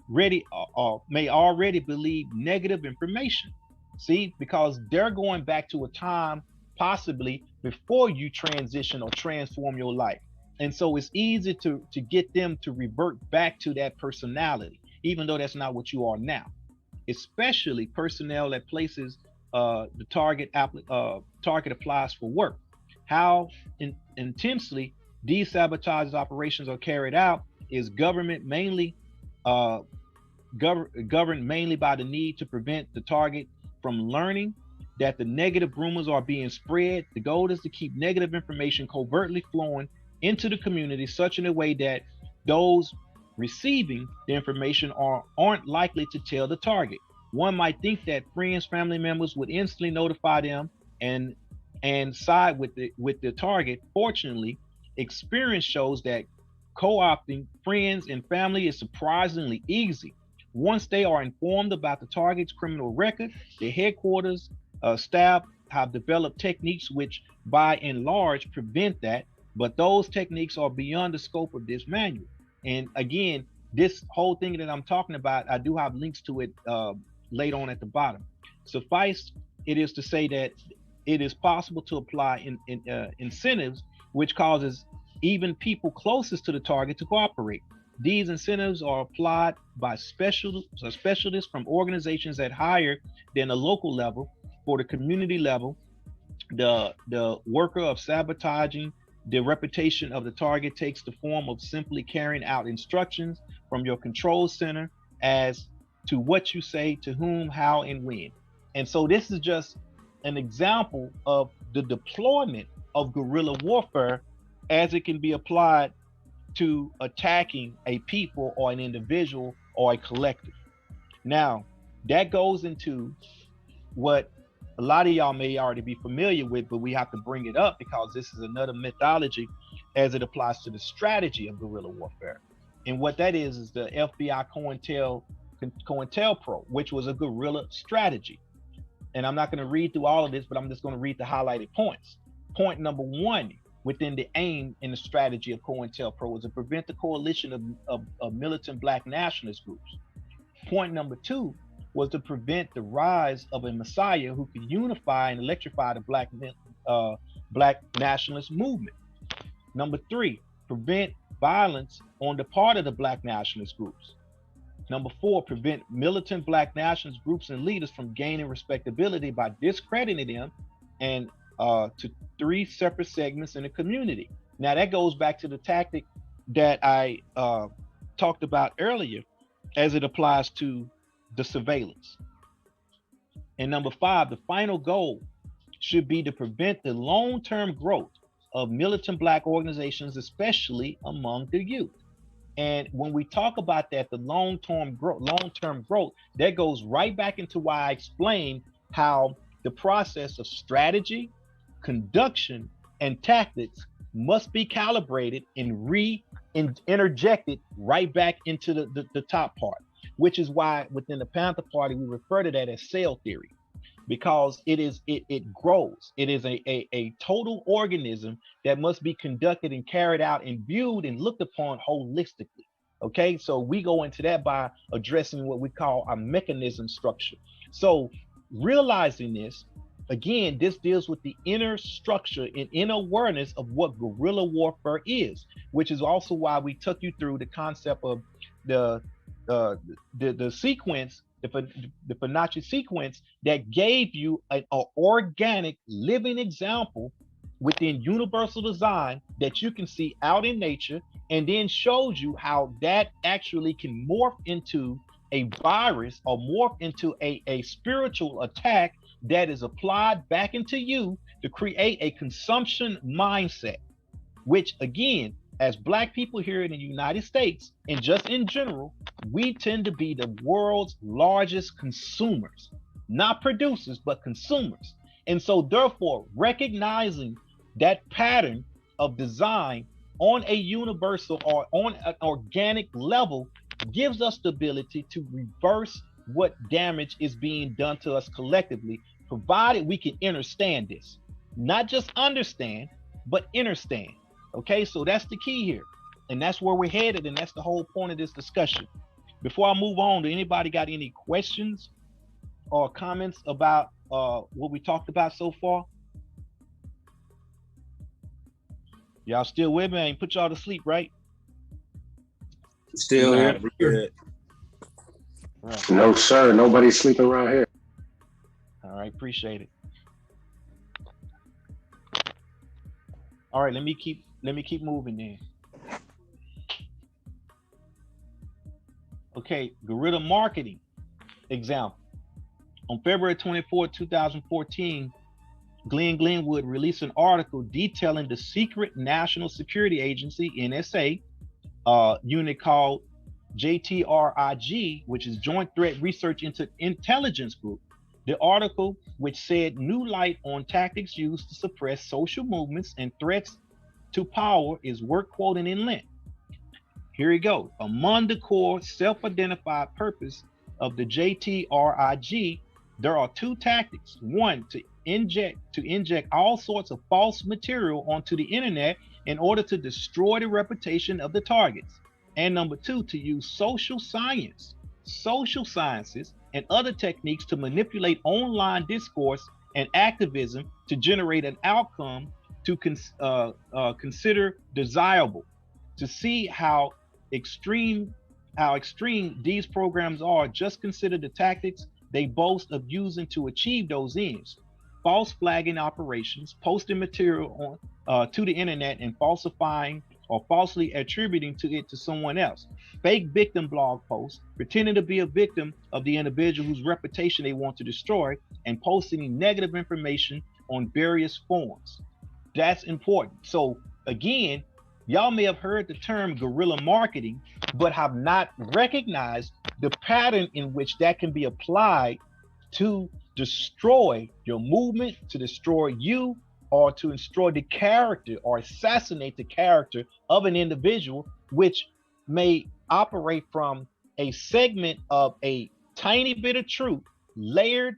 may already believe negative information. See, because they're going back to a time possibly before you transition or transform your life. And so it's easy to get them to revert back to that personality, even though that's not what you are now. Especially personnel at places the target applies for work. How intensely these sabotage operations are carried out is uh, governed mainly by the need to prevent the target from learning that the negative rumors are being spread. The goal is to keep negative information covertly flowing into the community such in a way that those receiving the information aren't likely to tell the target. One might think that friends, family members would instantly notify them and side with the target. Fortunately, experience shows that co-opting friends and family is surprisingly easy. Once they are informed about the target's criminal record, the headquarters staff have developed techniques which, by and large, prevent that. But those techniques are beyond the scope of this manual. And again, this whole thing that I'm talking about, I do have links to it later on at the bottom. Suffice it is to say that it is possible to apply incentives, which causes even people closest to the target to cooperate. These incentives are applied by specialists from organizations at higher than the local level. For the community level, the worker of sabotaging the reputation of the target takes the form of simply carrying out instructions from your control center as to what you say, to whom, how, and when. And so this is just an example of the deployment of guerrilla warfare as it can be applied to attacking a people or an individual or a collective. Now, that goes into what a lot of y'all may already be familiar with, but we have to bring it up because this is another methodology as it applies to the strategy of guerrilla warfare. And what that is the FBI COINTELPRO, which was a guerrilla strategy. And I'm not going to read through all of this, but I'm just going to read the highlighted points. Point number one within the aim in the strategy of COINTELPRO was to prevent the coalition of militant Black nationalist groups. Point number two was to prevent the rise of a messiah who could unify and electrify the Black nationalist movement. Number three, prevent violence on the part of the Black nationalist groups. Number four, prevent militant Black nationalist groups and leaders from gaining respectability by discrediting them and to three separate segments in the community. Now that goes back to the tactic that I talked about earlier as it applies to the surveillance. And number five, the final goal should be to prevent the long-term growth of militant Black organizations, especially among the youth. And when we talk about that, the long-term growth, that goes right back into why I explained how the process of strategy, conduction, and tactics must be calibrated and interjected right back into the top part, which is why within the Panther Party, we refer to that as cell theory. because it grows. It is a total organism that must be conducted and carried out and viewed and looked upon holistically. Okay, so we go into that by addressing what we call a mechanism structure. So realizing this, again, this deals with the inner structure and inner awareness of what guerrilla warfare is, which is also why we took you through the concept of the sequence, the Fibonacci sequence, that gave you an organic living example within universal design that you can see out in nature, and then shows you how that actually can morph into a virus or morph into a spiritual attack that is applied back into you to create a consumption mindset, which again, as Black people here in the United States and just in general, we tend to be the world's largest consumers, not producers, but consumers. And so therefore, recognizing that pattern of design on a universal or on an organic level gives us the ability to reverse what damage is being done to us collectively, provided we can understand this. Not just understand, but understand. Okay, so that's the key here. And that's where we're headed, and that's the whole point of this discussion. Before I move on, do anybody got any questions or comments about what we talked about so far? Y'all still with me? I ain't put y'all to sleep, right? Still here. Good. Right. No, sir. Nobody's sleeping around here. All right, appreciate it. All right, let me keep moving then. Okay, guerrilla marketing example. On February 24, 2014, Glenn Glenwood released an article detailing the secret National Security Agency, NSA, unit called JTRIG, which is Joint Threat Research Intelligence Group. The article, which said new light on tactics used to suppress social movements and threats to power, is worth quoting in length. Here we go. Among the core self-identified purpose of the JTRIG, there are two tactics. One, to inject all sorts of false material onto the internet in order to destroy the reputation of the targets. And number two, to use social sciences, and other techniques to manipulate online discourse and activism to generate an outcome to consider desirable. To see how extreme these programs are, just consider the tactics they boast of using to achieve those ends. False flagging operations, posting material on to the internet and falsifying or falsely attributing it to someone else. Fake victim blog posts, pretending to be a victim of the individual whose reputation they want to destroy, and posting negative information on various forums. That's important. So again, y'all may have heard the term guerrilla marketing, but have not recognized the pattern in which that can be applied to destroy your movement, to destroy you, or to destroy the character or assassinate the character of an individual, which may operate from a segment of a tiny bit of truth layered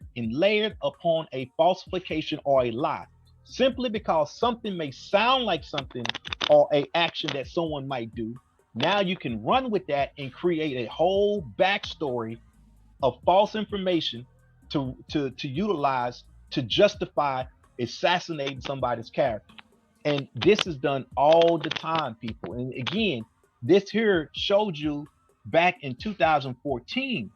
upon a falsification or a lie, simply because something may sound like something or a action that someone might do. Now you can run with that and create a whole backstory of false information to utilize to justify assassinating somebody's character. And this is done all the time, people. And again, this here showed you back in 2014,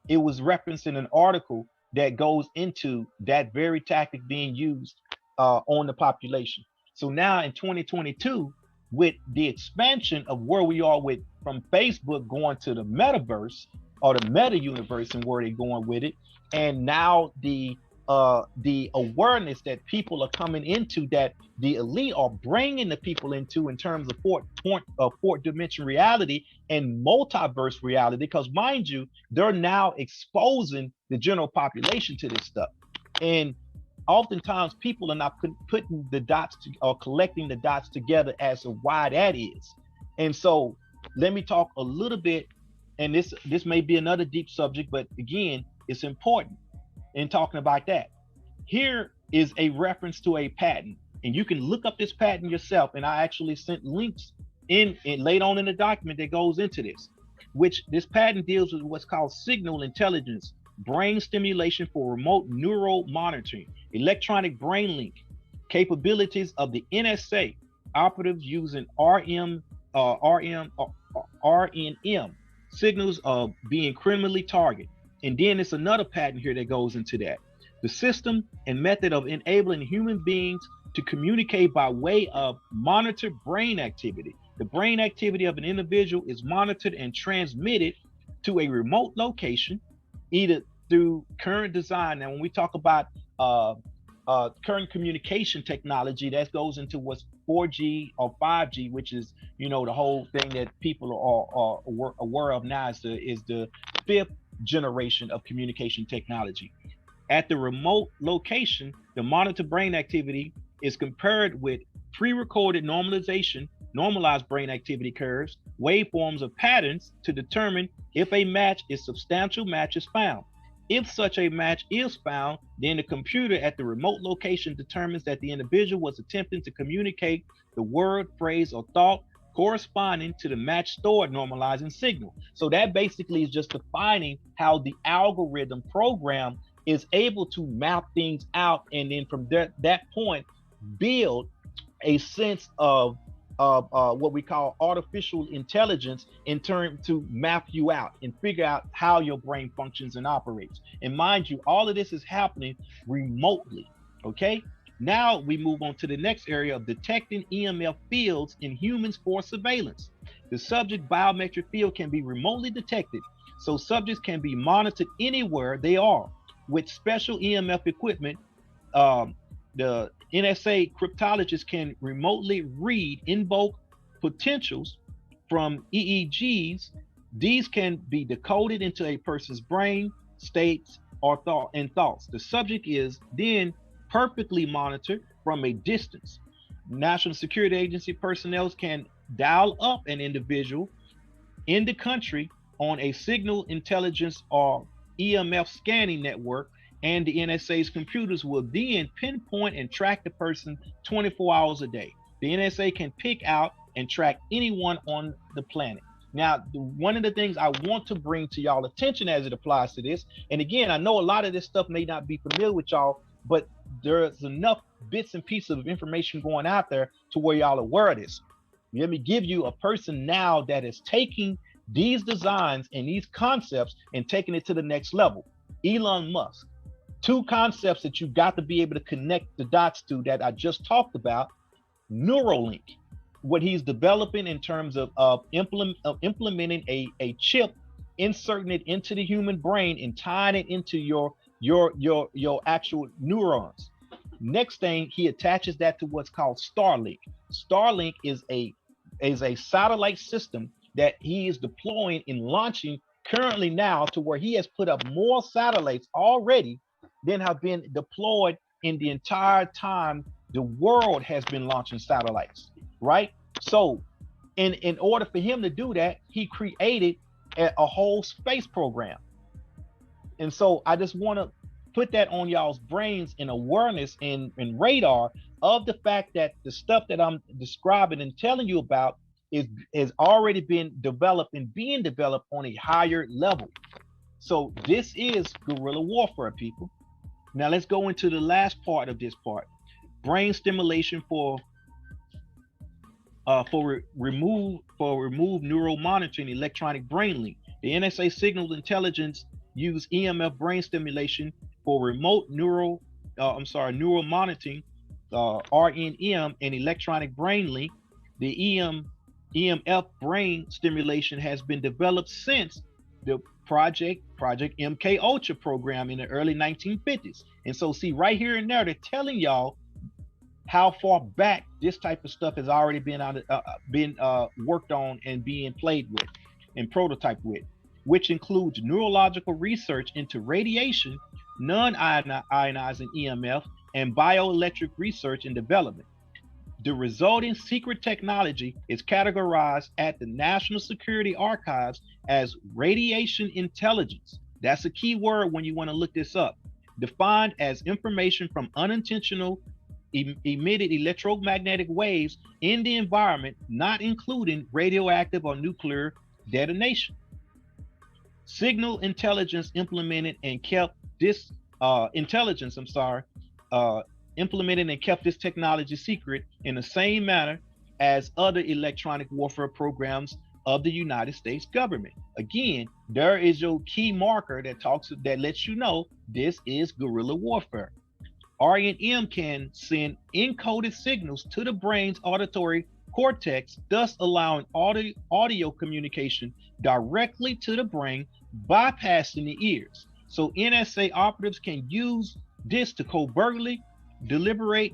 it was referenced in an article that goes into that very tactic being used on the population. So now in 2022, with the expansion of where we are with from Facebook going to the metaverse or the meta universe and where they're going with it, and now the awareness that people are coming into, that the elite are bringing the people into in terms of fourth dimension reality and multiverse reality, because mind you, they're now exposing the general population to this stuff. And oftentimes people are not putting the dots or collecting the dots together as to why that is. And so let me talk a little bit, and this may be another deep subject, but again, it's important in talking about that. Here is a reference to a patent, and you can look up this patent yourself. And I actually sent links in laid on in the document that goes into this, which this patent deals with what's called signal intelligence, brain stimulation for remote neural monitoring, electronic brain link, capabilities of the NSA operatives using RNM signals of being criminally targeted. And then it's another patent here that goes into that. The system and method of enabling human beings to communicate by way of monitored brain activity. The brain activity of an individual is monitored and transmitted to a remote location, either through current design. Now, when we talk about current communication technology, that goes into what's 4G or 5G, which is, you know, the whole thing that people are aware of now is the fifth generation of communication technology. At the remote location, the monitored brain activity is compared with pre-recorded normalized brain activity curves, waveforms of patterns to determine if a substantial match is found. If such a match is found, then the computer at the remote location determines that the individual was attempting to communicate the word, phrase, or thought corresponding to the match stored normalizing signal. So that basically is just defining how the algorithm program is able to map things out, and then from that point build a sense of what we call artificial intelligence in turn to map you out and figure out how your brain functions and operates. And mind you, all of this is happening remotely. Okay, now we move on to the next area of detecting EMF fields in humans for surveillance. The subject biometric field can be remotely detected, so subjects can be monitored anywhere they are with special EMF equipment. The NSA cryptologists can remotely read invoke potentials from EEGs. These can be decoded into a person's brain states or thoughts. The subject is then perfectly monitored from a distance. National Security Agency personnel can dial up an individual in the country on a signal intelligence or EMF scanning network, and the NSA's computers will then pinpoint and track the person 24 hours a day. The NSA can pick out and track anyone on the planet. Now, one of the things I want to bring to y'all attention as it applies to this, and again, I know a lot of this stuff may not be familiar with y'all, but there's enough bits and pieces of information going out there to where y'all are aware of this. Let me give you a person now that is taking these designs and these concepts and taking it to the next level. Elon Musk. Two concepts that you've got to be able to connect the dots to that I just talked about. Neuralink, what he's developing in terms of implementing a chip, inserting it into the human brain and tying it into your actual neurons. Next thing, he attaches that to what's called Starlink. Starlink is a satellite system that he is deploying and launching currently now, to where he has put up more satellites already than have been deployed in the entire time the world has been launching satellites, right? So in order for him to do that, he created a whole space program. And so I just want to put that on y'all's brains in awareness and radar of the fact that the stuff that I'm describing and telling you about is already been developed and being developed on a higher level. So this is guerrilla warfare, people. Now let's go into the last part of this part. Brain stimulation for remove neural monitoring, electronic brain link. The NSA signals intelligence use EMF brain stimulation for remote neural monitoring, RNM, and electronic brain link. The EMF brain stimulation has been developed since the Project MK Ultra program in the early 1950s. And so see right here and there, they're telling y'all how far back this type of stuff has already been worked on and being played with and prototyped with, which includes neurological research into radiation, non-ionizing EMF, and bioelectric research and development. The resulting secret technology is categorized at the National Security Archives as radiation intelligence. That's a key word when you want to look this up. defined as information from unintentional emitted electromagnetic waves in the environment, not including radioactive or nuclear detonation. Signal intelligence implemented and kept this implemented and kept this technology secret in the same manner as other electronic warfare programs of the United States government. Again, there is your key marker that lets you know this is guerrilla warfare. RNM can send encoded signals to the brain's auditory cortex, thus allowing audio communication directly to the brain, bypassing the ears. So NSA operatives can use this to covertly deliberate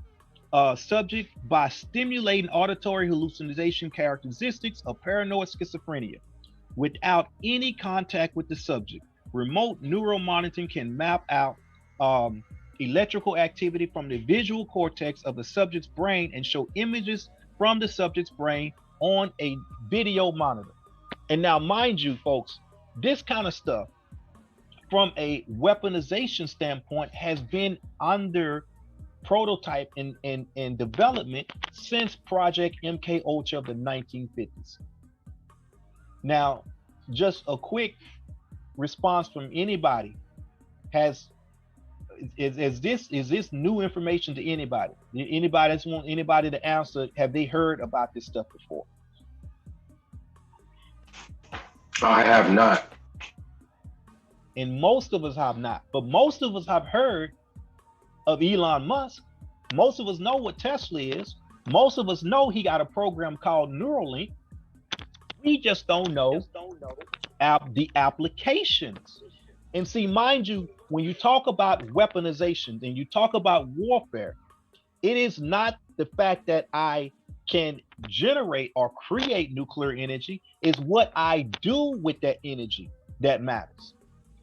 subject by stimulating auditory hallucination characteristics of paranoid schizophrenia without any contact with the subject. Remote neural monitoring can map out electrical activity from the visual cortex of the subject's brain and show images from the subject's brain on a video monitor. And now, mind you, folks, this kind of stuff from a weaponization standpoint has been under prototype and development since Project MK Ultra of the 1950s. Now, just a quick response from anybody. Is this new information to anybody? Anybody that's want anybody to answer? Have they heard about this stuff before? I have not. And most of us have not. But most of us have heard of Elon Musk. Most of us know what Tesla is. Most of us know he got a program called Neuralink. We just don't know the applications. And see, mind you, when you talk about weaponization and you talk about warfare, it is not the fact that I can generate or create nuclear energy, is what I do with that energy that matters.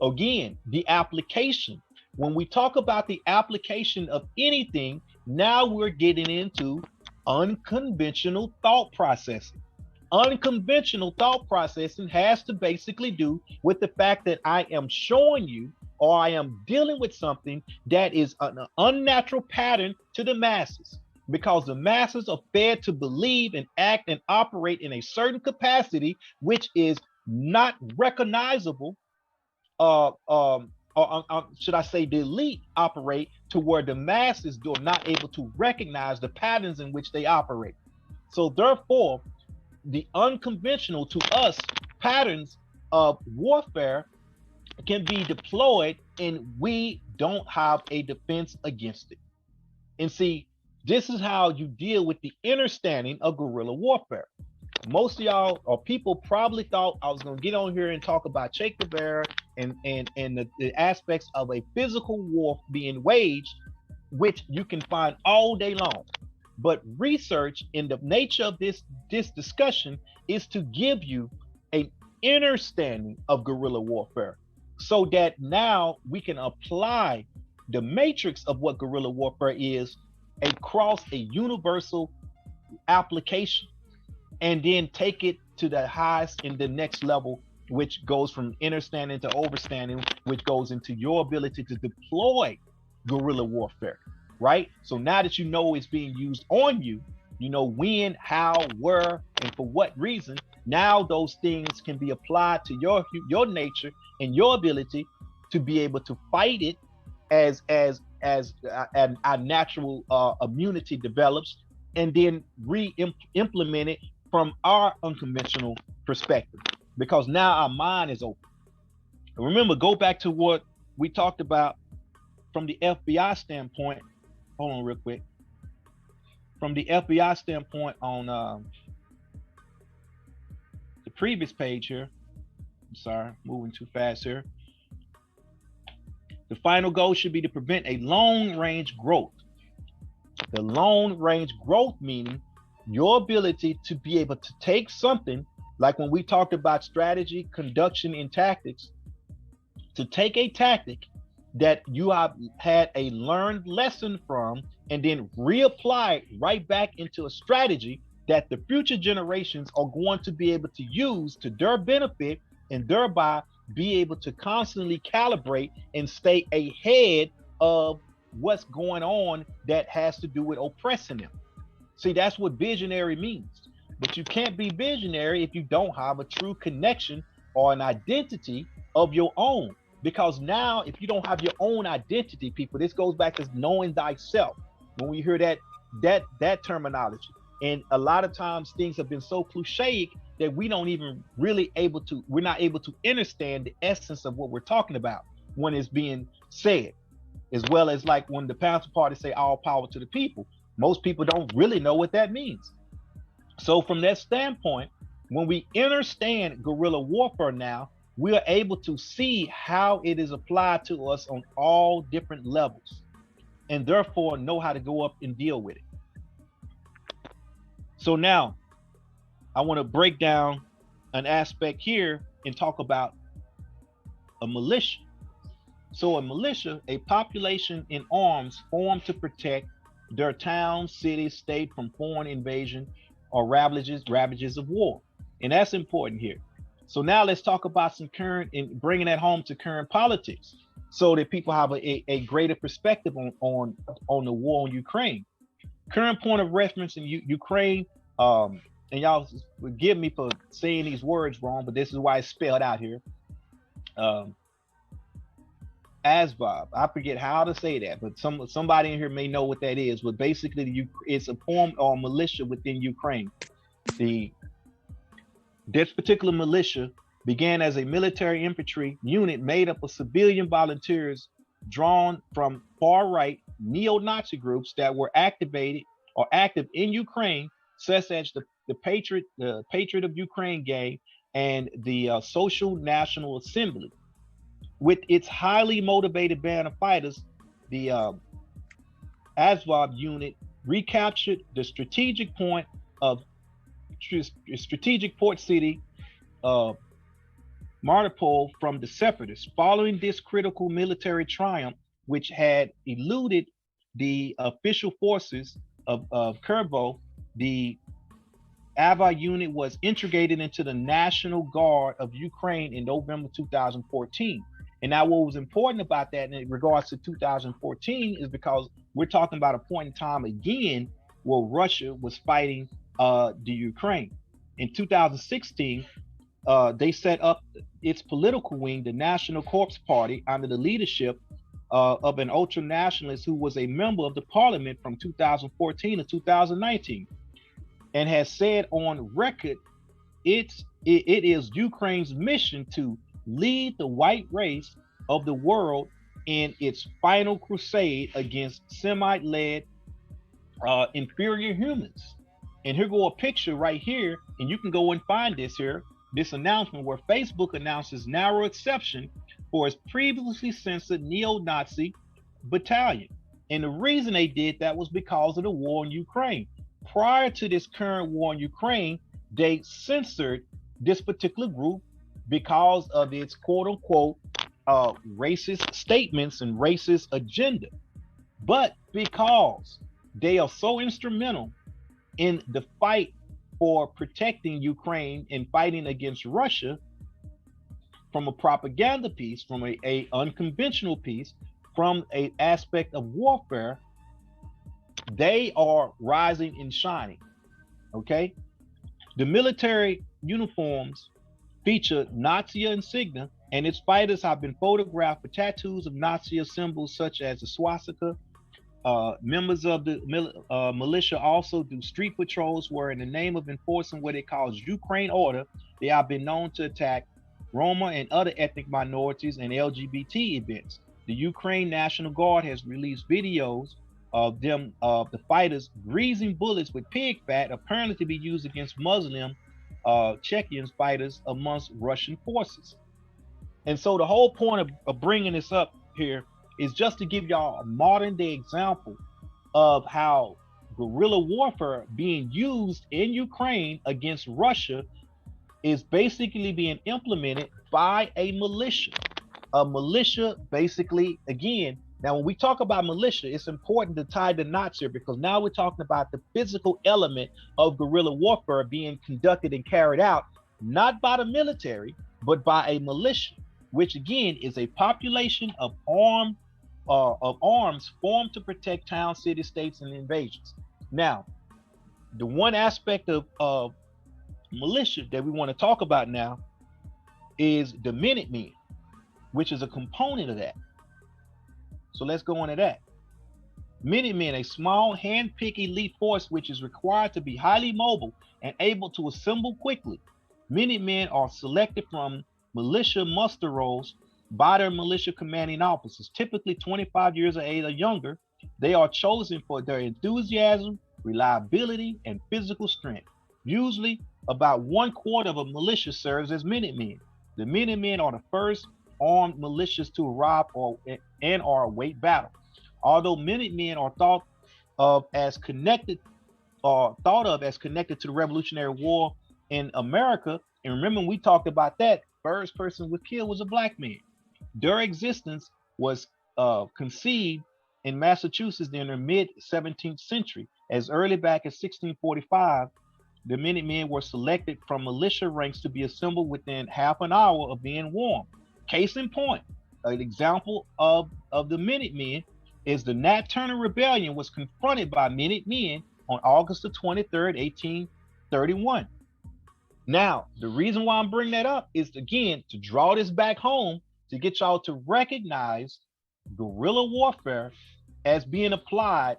Again, the application. When we talk about the application of anything, now we're getting into unconventional thought processing. Unconventional thought processing has to basically do with the fact that I am showing you, or I am dealing with something that is an unnatural pattern to the masses, because the masses are fed to believe and act and operate in a certain capacity, which is not recognizable, or should I say the elite operate to where the masses are not able to recognize the patterns in which they operate. So therefore, the unconventional to us patterns of warfare can be deployed and we don't have a defense against it. And see, this is how you deal with the understanding of guerrilla warfare. Most of y'all or people probably thought I was going to get on here and talk about Che Guevara and the aspects of a physical war being waged, which you can find all day long. But research in the nature of this discussion is to give you an understanding of guerrilla warfare, so that now we can apply the matrix of what guerrilla warfare is across a universal application, and then take it to the highest in the next level, which goes from understanding to overstanding, which goes into your ability to deploy guerrilla warfare. Right? So now that you know it's being used on you, you know when, how, where, and for what reason, now those things can be applied to your nature and your ability to be able to fight it as our natural immunity develops, and then re-implement it from our unconventional perspective, because now our mind is open. Remember, go back to what we talked about from the FBI standpoint. Hold on real quick. From the FBI standpoint on the previous page here. I'm sorry, moving too fast here. The final goal should be to prevent a long-range growth. The long-range growth meaning your ability to be able to take something, like when we talked about strategy, conduction, and tactics, to take a tactic that you have had a learned lesson from and then reapply it right back into a strategy that the future generations are going to be able to use to their benefit, and thereby be able to constantly calibrate and stay ahead of what's going on that has to do with oppressing them. See, that's what visionary means. But you can't be visionary if you don't have a true connection or an identity of your own. Because now, if you don't have your own identity, people, this goes back to knowing thyself. When we hear that terminology, and a lot of times things have been so clichéic that we don't even really we're not able to understand the essence of what we're talking about when it's being said. As well as like when the Panther Party say all power to the people, most people don't really know what that means. So from that standpoint, when we understand guerrilla warfare now, we are able to see how it is applied to us on all different levels, and therefore know how to go up and deal with it. So now I want to break down an aspect here and talk about a militia. So a militia, a population in arms formed to protect their town, city, state from foreign invasion or ravages of war. And that's important here. So now let's talk about some current and bringing that home to current politics so that people have a greater perspective on the war in Ukraine. Current point of reference in Ukraine, and y'all forgive me for saying these words wrong, but this is why it's spelled out here. ASVAB, I forget how to say that, but somebody in here may know what that is. But basically, it's a form or militia within Ukraine. This particular militia began as a military infantry unit made up of civilian volunteers drawn from far-right neo-Nazi groups that were active in Ukraine, such as the Patriot of Ukraine Gang and the Social National Assembly. With its highly motivated band of fighters, the ASVAB unit recaptured the strategic port city of Mariupol from the separatists. Following this critical military triumph, which had eluded the official forces of Kurvo, the AVA unit was integrated into the National Guard of Ukraine in November 2014. And now what was important about that in regards to 2014 is because we're talking about a point in time again where Russia was fighting the Ukraine. In 2016, they set up its political wing, the National Corps Party, under the leadership of an ultra-nationalist who was a member of the parliament from 2014 to 2019, and has said on record it is Ukraine's mission to lead the white race of the world in its final crusade against Semite-led inferior humans. And here go a picture right here, and you can go and find this announcement where Facebook announces narrow exception for its previously censored neo-Nazi battalion. And the reason they did that was because of the war in Ukraine. Prior to this current war in Ukraine, they censored this particular group because of its quote-unquote racist statements and racist agenda. But because they are so instrumental in the fight for protecting Ukraine and fighting against Russia from a propaganda piece, from a unconventional piece, from an aspect of warfare, they are rising and shining, okay? The military uniforms feature Nazi insignia, and its fighters have been photographed with tattoos of Nazi symbols such as the swastika. Members of the militia also do street patrols where, in the name of enforcing what it calls Ukraine order, they have been known to attack Roma and other ethnic minorities and LGBT events. The Ukraine National Guard has released videos of the fighters greasing bullets with pig fat, apparently to be used against Muslim Chechen fighters amongst Russian forces. And so the whole point of bringing this up here is just to give y'all a modern day example of how guerrilla warfare being used in Ukraine against Russia is basically being implemented by a militia. A militia, basically, again, now when we talk about militia, it's important to tie the knots here, because now we're talking about the physical element of guerrilla warfare being conducted and carried out, not by the military, but by a militia, which again is a population of armed of arms formed to protect towns, cities, states, and invasions. Now, the one aspect of militia that we want to talk about now is the Minutemen, which is a component of that. So let's go into that. Minutemen, a small hand-picked elite force which is required to be highly mobile and able to assemble quickly. Minutemen are selected from militia muster rolls by their militia commanding officers, typically 25 years of age or younger. They are chosen for their enthusiasm, reliability, and physical strength. Usually, about 1/4 of a militia serves as Minutemen. The Minutemen are the first armed militias to arrive and await battle. Although Minutemen are thought of as connected to the Revolutionary War in America, and remember we talked about that, first person was killed was a black man. Their existence was conceived in Massachusetts in the mid-17th century. As early back as 1645, the Minutemen were selected from militia ranks to be assembled within half an hour of being warned. Case in point, an example of the Minutemen is the Nat Turner Rebellion was confronted by Minutemen on August the 23rd, 1831. Now, the reason why I'm bringing that up is, again, to draw this back home, to get y'all to recognize guerrilla warfare as being applied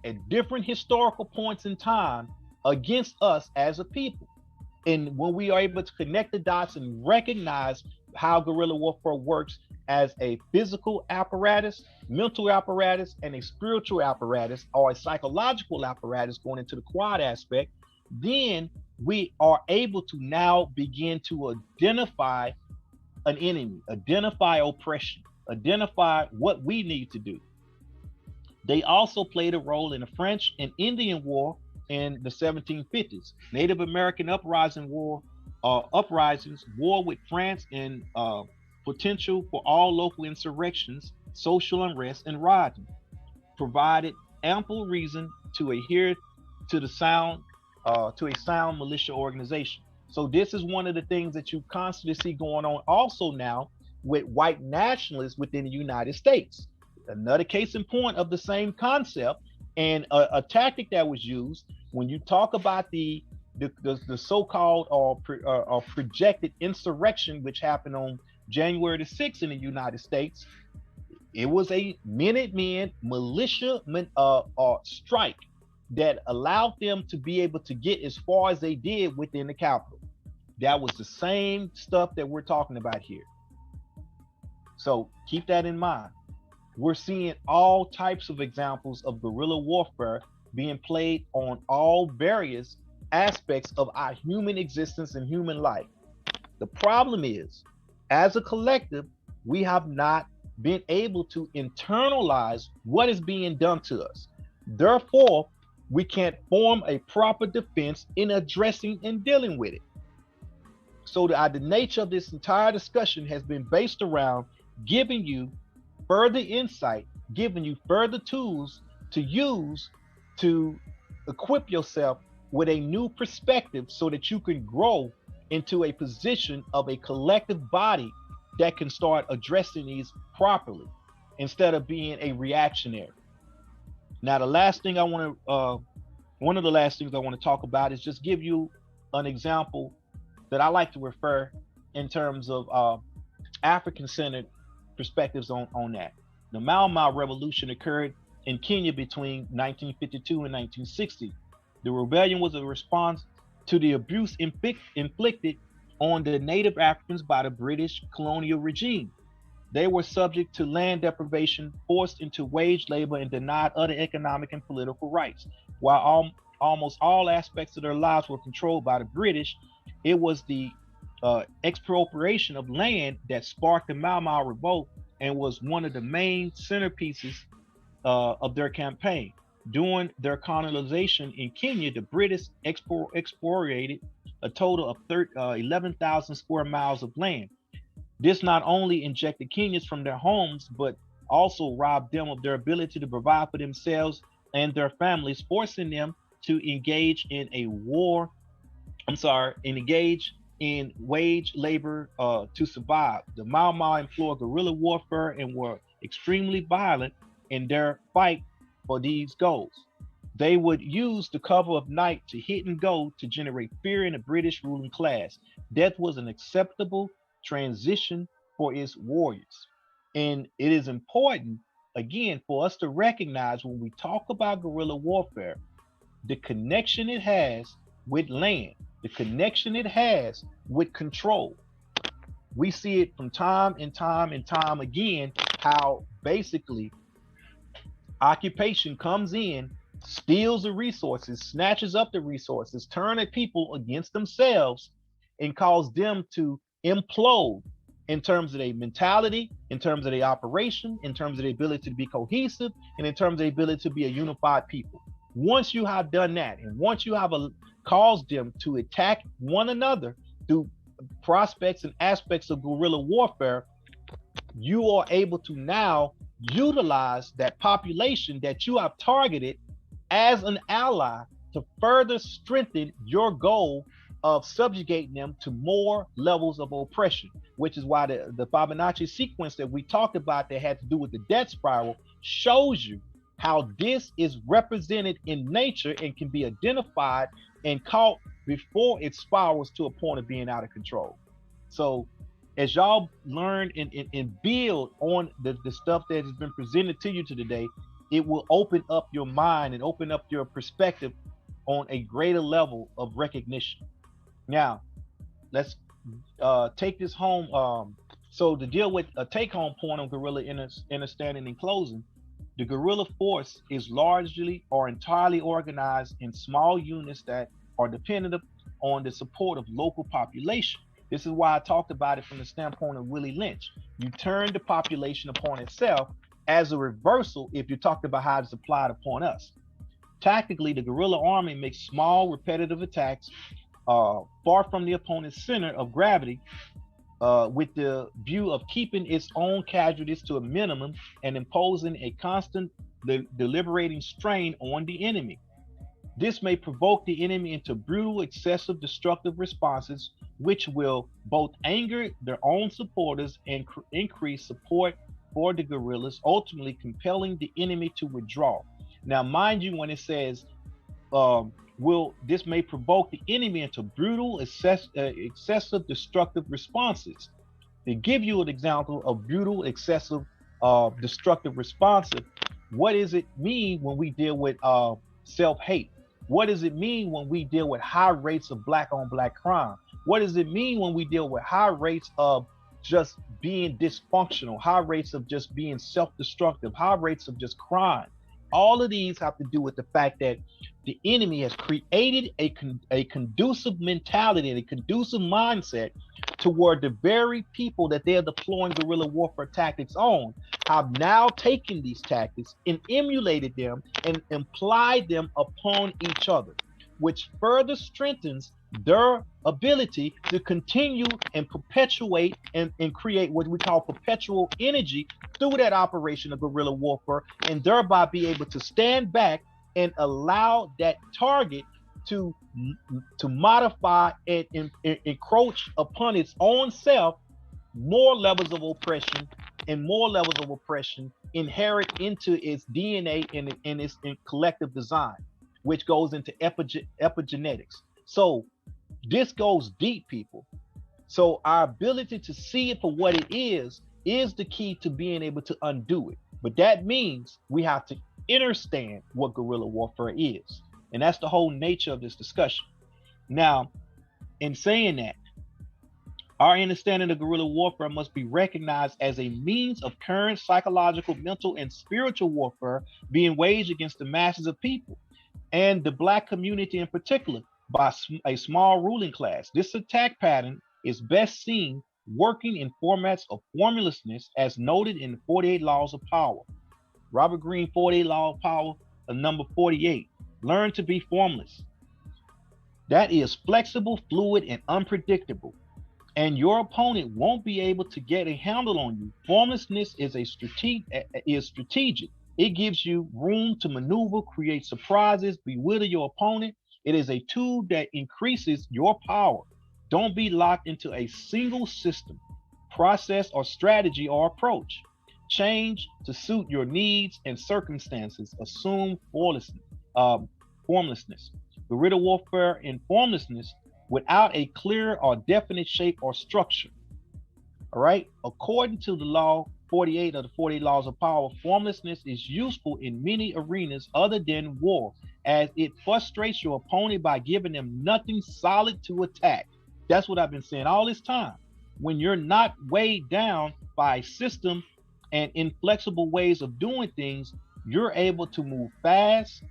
at different historical points in time against us as a people. And when we are able to connect the dots and recognize how guerrilla warfare works as a physical apparatus, mental apparatus, and a spiritual apparatus, or a psychological apparatus going into the quad aspect, then we are able to now begin to identify an enemy, identify oppression, identify what we need to do. They also played a role in the French and Indian War in the 1750s, Native American uprisings, war with France, and potential for all local insurrections, social unrest, and rioting, provided ample reason to adhere to a sound militia organization. So this is one of the things that you constantly see going on also now with white nationalists within the United States. Another case in point of the same concept, and a tactic that was used when you talk about the so-called or projected insurrection which happened on January the 6th in the United States. It was a Minutemen militia strike that allowed them to be able to get as far as they did within the Capitol. That was the same stuff that we're talking about here. So keep that in mind. We're seeing all types of examples of guerrilla warfare being played on all various aspects of our human existence and human life. The problem is, as a collective, we have not been able to internalize what is being done to us. Therefore, we can't form a proper defense in addressing and dealing with it. So the nature of this entire discussion has been based around giving you further insight, giving you further tools to use to equip yourself with a new perspective so that you can grow into a position of a collective body that can start addressing these properly instead of being a reactionary. Now, the last thing I want to, one of the last things I want to talk about is just give you an example that I like to refer in terms of African-centered perspectives on that. The Mau Mau Revolution occurred in Kenya between 1952 and 1960. The rebellion was a response to the abuse inflicted on the native Africans by the British colonial regime. They were subject to land deprivation, forced into wage labor, and denied other economic and political rights. While almost all aspects of their lives were controlled by the British, it was the expropriation of land that sparked the Mau Mau revolt and was one of the main centerpieces of their campaign. During their colonization in Kenya, the British expropriated a total of 11,000 square miles of land. This not only injected Kenyans from their homes, but also robbed them of their ability to provide for themselves and their families, forcing them to engage in engage in wage labor to survive. The Mau Mau employed guerrilla warfare and were extremely violent in their fight for these goals. They would use the cover of night to hit and go to generate fear in the British ruling class. Death was an acceptable transition for its warriors. And it is important, again, for us to recognize when we talk about guerrilla warfare, the connection it has with land, the connection it has with control. We see it from time and time and time again how basically occupation comes in, steals the resources, snatches up the resources, turn at people against themselves, and cause them to implode in terms of their mentality, in terms of their operation, in terms of the ability to be cohesive, and in terms of the ability to be a unified people. Once you have done that, and once you have caused them to attack one another through prospects and aspects of guerrilla warfare, you are able to now utilize that population that you have targeted as an ally to further strengthen your goal of subjugating them to more levels of oppression, which is why the Fibonacci sequence that we talked about that had to do with the death spiral shows you how this is represented in nature and can be identified and caught before it spirals to a point of being out of control. So as y'all learn and build on the stuff that has been presented to you today, it will open up your mind and open up your perspective on a greater level of recognition. Now, let's take this home. So to deal with a take-home point on guerrilla understanding and closing, the guerrilla force is largely or entirely organized in small units that are dependent on the support of local population. This is why I talked about it from the standpoint of Willie Lynch. You turn the population upon itself as a reversal if you talked about how it's applied upon us. Tactically, the guerrilla army makes small repetitive attacks far from the opponent's center of gravity with the view of keeping its own casualties to a minimum and imposing a constant deliberating strain on the enemy. This may provoke the enemy into brutal, excessive, destructive responses, which will both anger their own supporters and increase support for the guerrillas, ultimately compelling the enemy to withdraw. Now, mind you, when it says, this may provoke the enemy into brutal, excessive, destructive responses. To give you an example of brutal, excessive, destructive responses, what does it mean when we deal with self-hate? What does it mean when we deal with high rates of black on black crime? What does it mean when we deal with high rates of just being dysfunctional, high rates of just being self-destructive, high rates of just crime? All of these have to do with the fact that the enemy has created a conducive mentality and a conducive mindset toward the very people that they're deploying guerrilla warfare tactics on, have now taken these tactics and emulated them and applied them upon each other, which further strengthens their ability to continue and perpetuate and create what we call perpetual energy through that operation of guerrilla warfare, and thereby be able to stand back and allow that target to modify and encroach upon its own self more levels of oppression, and more levels of oppression inherit into its DNA and its collective design, which goes into epigenetics. So this goes deep, people. So our ability to see it for what it is the key to being able to undo it. But that means we have to understand what guerrilla warfare is. And that's the whole nature of this discussion. Now, in saying that, our understanding of guerrilla warfare must be recognized as a means of current psychological, mental, and spiritual warfare being waged against the masses of people, and the Black community in particular, by a small ruling class. This attack pattern is best seen working in formats of formlessness as noted in the 48 Laws of Power. Robert Greene, 48 Law of Power, number 48. Learn to be formless. That is flexible, fluid, and unpredictable, and your opponent won't be able to get a handle on you. Formlessness is strategic. It gives you room to maneuver, create surprises, bewilder your opponent. It is a tool that increases your power. Don't be locked into a single system, process, or strategy or approach. Change to suit your needs and circumstances. Assume formlessness. Guerrilla warfare and formlessness without a clear or definite shape or structure. All right. According to the law 48 of the 48 laws of power, formlessness is useful in many arenas other than war, as it frustrates your opponent by giving them nothing solid to attack. That's what I've been saying all this time. When you're not weighed down by a system and inflexible ways of doing things, you're able to move fast,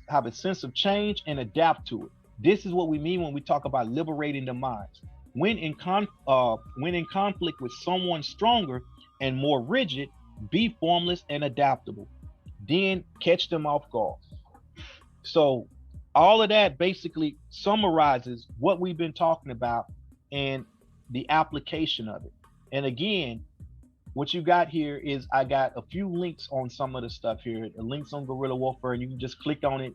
have a sense of change, and adapt to it. This is what we mean when we talk about liberating the minds. When in conflict with someone stronger and more rigid, be formless and adaptable. Then catch them off guard. So all of that basically summarizes what we've been talking about and the application of it. And again, what you got here is I got a few links on some of the stuff here, the links on Guerrilla Warfare, and you can just click on it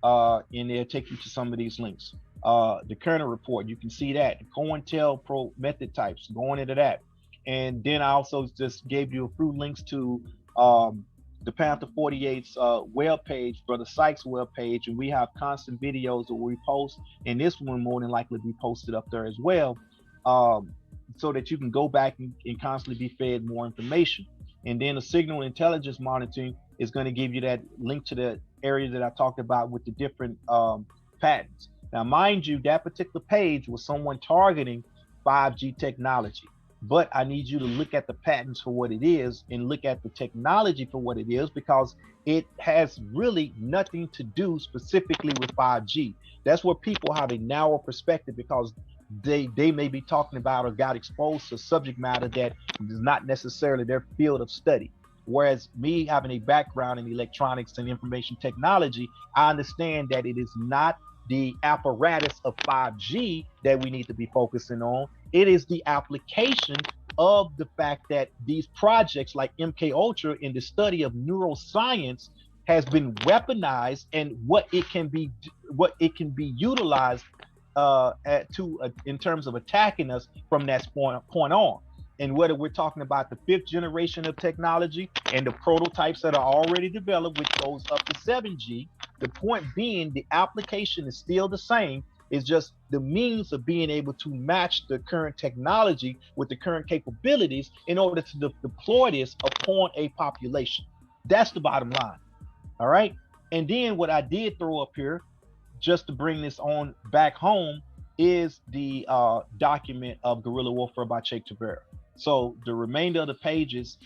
and it'll take you to some of these links. The Kerner report, you can see that. The COINTELPRO method types, going into that. And then I also just gave you a few links to the Panther 48's web page, Brother Sykes' web page, and we have constant videos that we post, and this one more than likely be posted up there as well, so that you can go back and constantly be fed more information. And then the signal intelligence monitoring is going to give you that link to the area that I talked about with the different patents. Now, mind you, that particular page was someone targeting 5G technology, but I need you to look at the patents for what it is and look at the technology for what it is, because it has really nothing to do specifically with 5G. That's where people have a narrow perspective, because they may be talking about or got exposed to subject matter that is not necessarily their field of study. Whereas me having a background in electronics and information technology, I understand that it is not the apparatus of 5G that we need to be focusing on. It is the application of the fact that these projects like MK Ultra in the study of neuroscience has been weaponized, and what it can be utilized in terms of attacking us from that point on. And whether we're talking about the 5th generation of technology and the prototypes that are already developed, which goes up to 7G, the point being the application is still the same. It's just the means of being able to match the current technology with the current capabilities in order to deploy this upon a population. That's the bottom line. All right. And then what I did throw up here, just to bring this on back home, is the document of Guerrilla Warfare by Che Guevara. So the remainder of the pages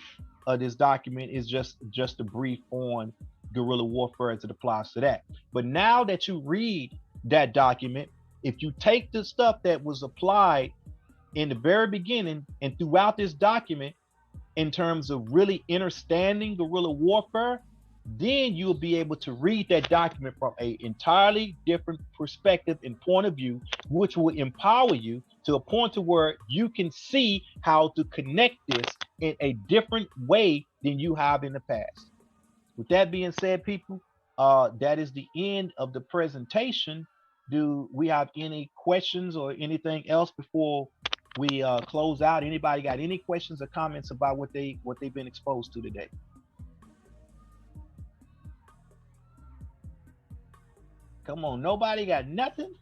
of this document is just a brief on guerrilla warfare as it applies to that. But now that you read that document, if you take the stuff that was applied in the very beginning and throughout this document in terms of really understanding guerrilla warfare, then you'll be able to read that document from an entirely different perspective and point of view, which will empower you to a point to where you can see how to connect this in a different way than you have in the past. With that being said, people, that is the end of the presentation. Do we have any questions or anything else before we close out? Anybody got any questions or comments about what they've been exposed to today? Come on, nobody got nothing?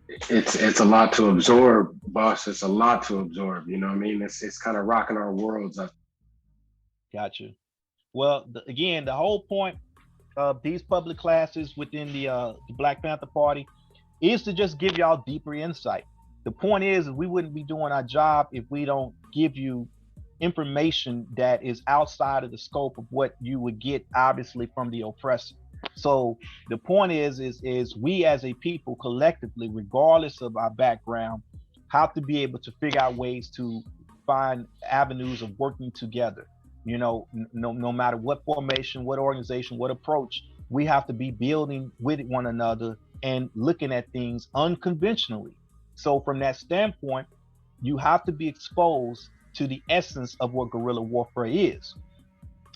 It's a lot to absorb, boss. It's a lot to absorb. You know what I mean? It's kind of rocking our worlds up. Gotcha. Well, again, the whole point of these public classes within the Black Panther Party is to just give y'all deeper insight. The point is we wouldn't be doing our job if we don't give you information that is outside of the scope of what you would get obviously from the oppressor. So the point is we as a people collectively, regardless of our background, have to be able to figure out ways to find avenues of working together. You know, no matter what formation, what organization, what approach, we have to be building with one another and looking at things unconventionally. So from that standpoint, you have to be exposed to the essence of what guerrilla warfare is.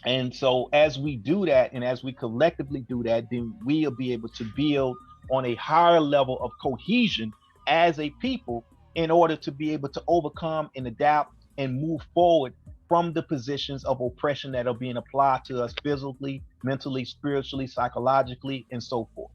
And so as we do that, and as we collectively do that, then we'll be able to build on a higher level of cohesion as a people in order to be able to overcome and adapt and move forward from the positions of oppression that are being applied to us physically, mentally, spiritually, psychologically, and so forth.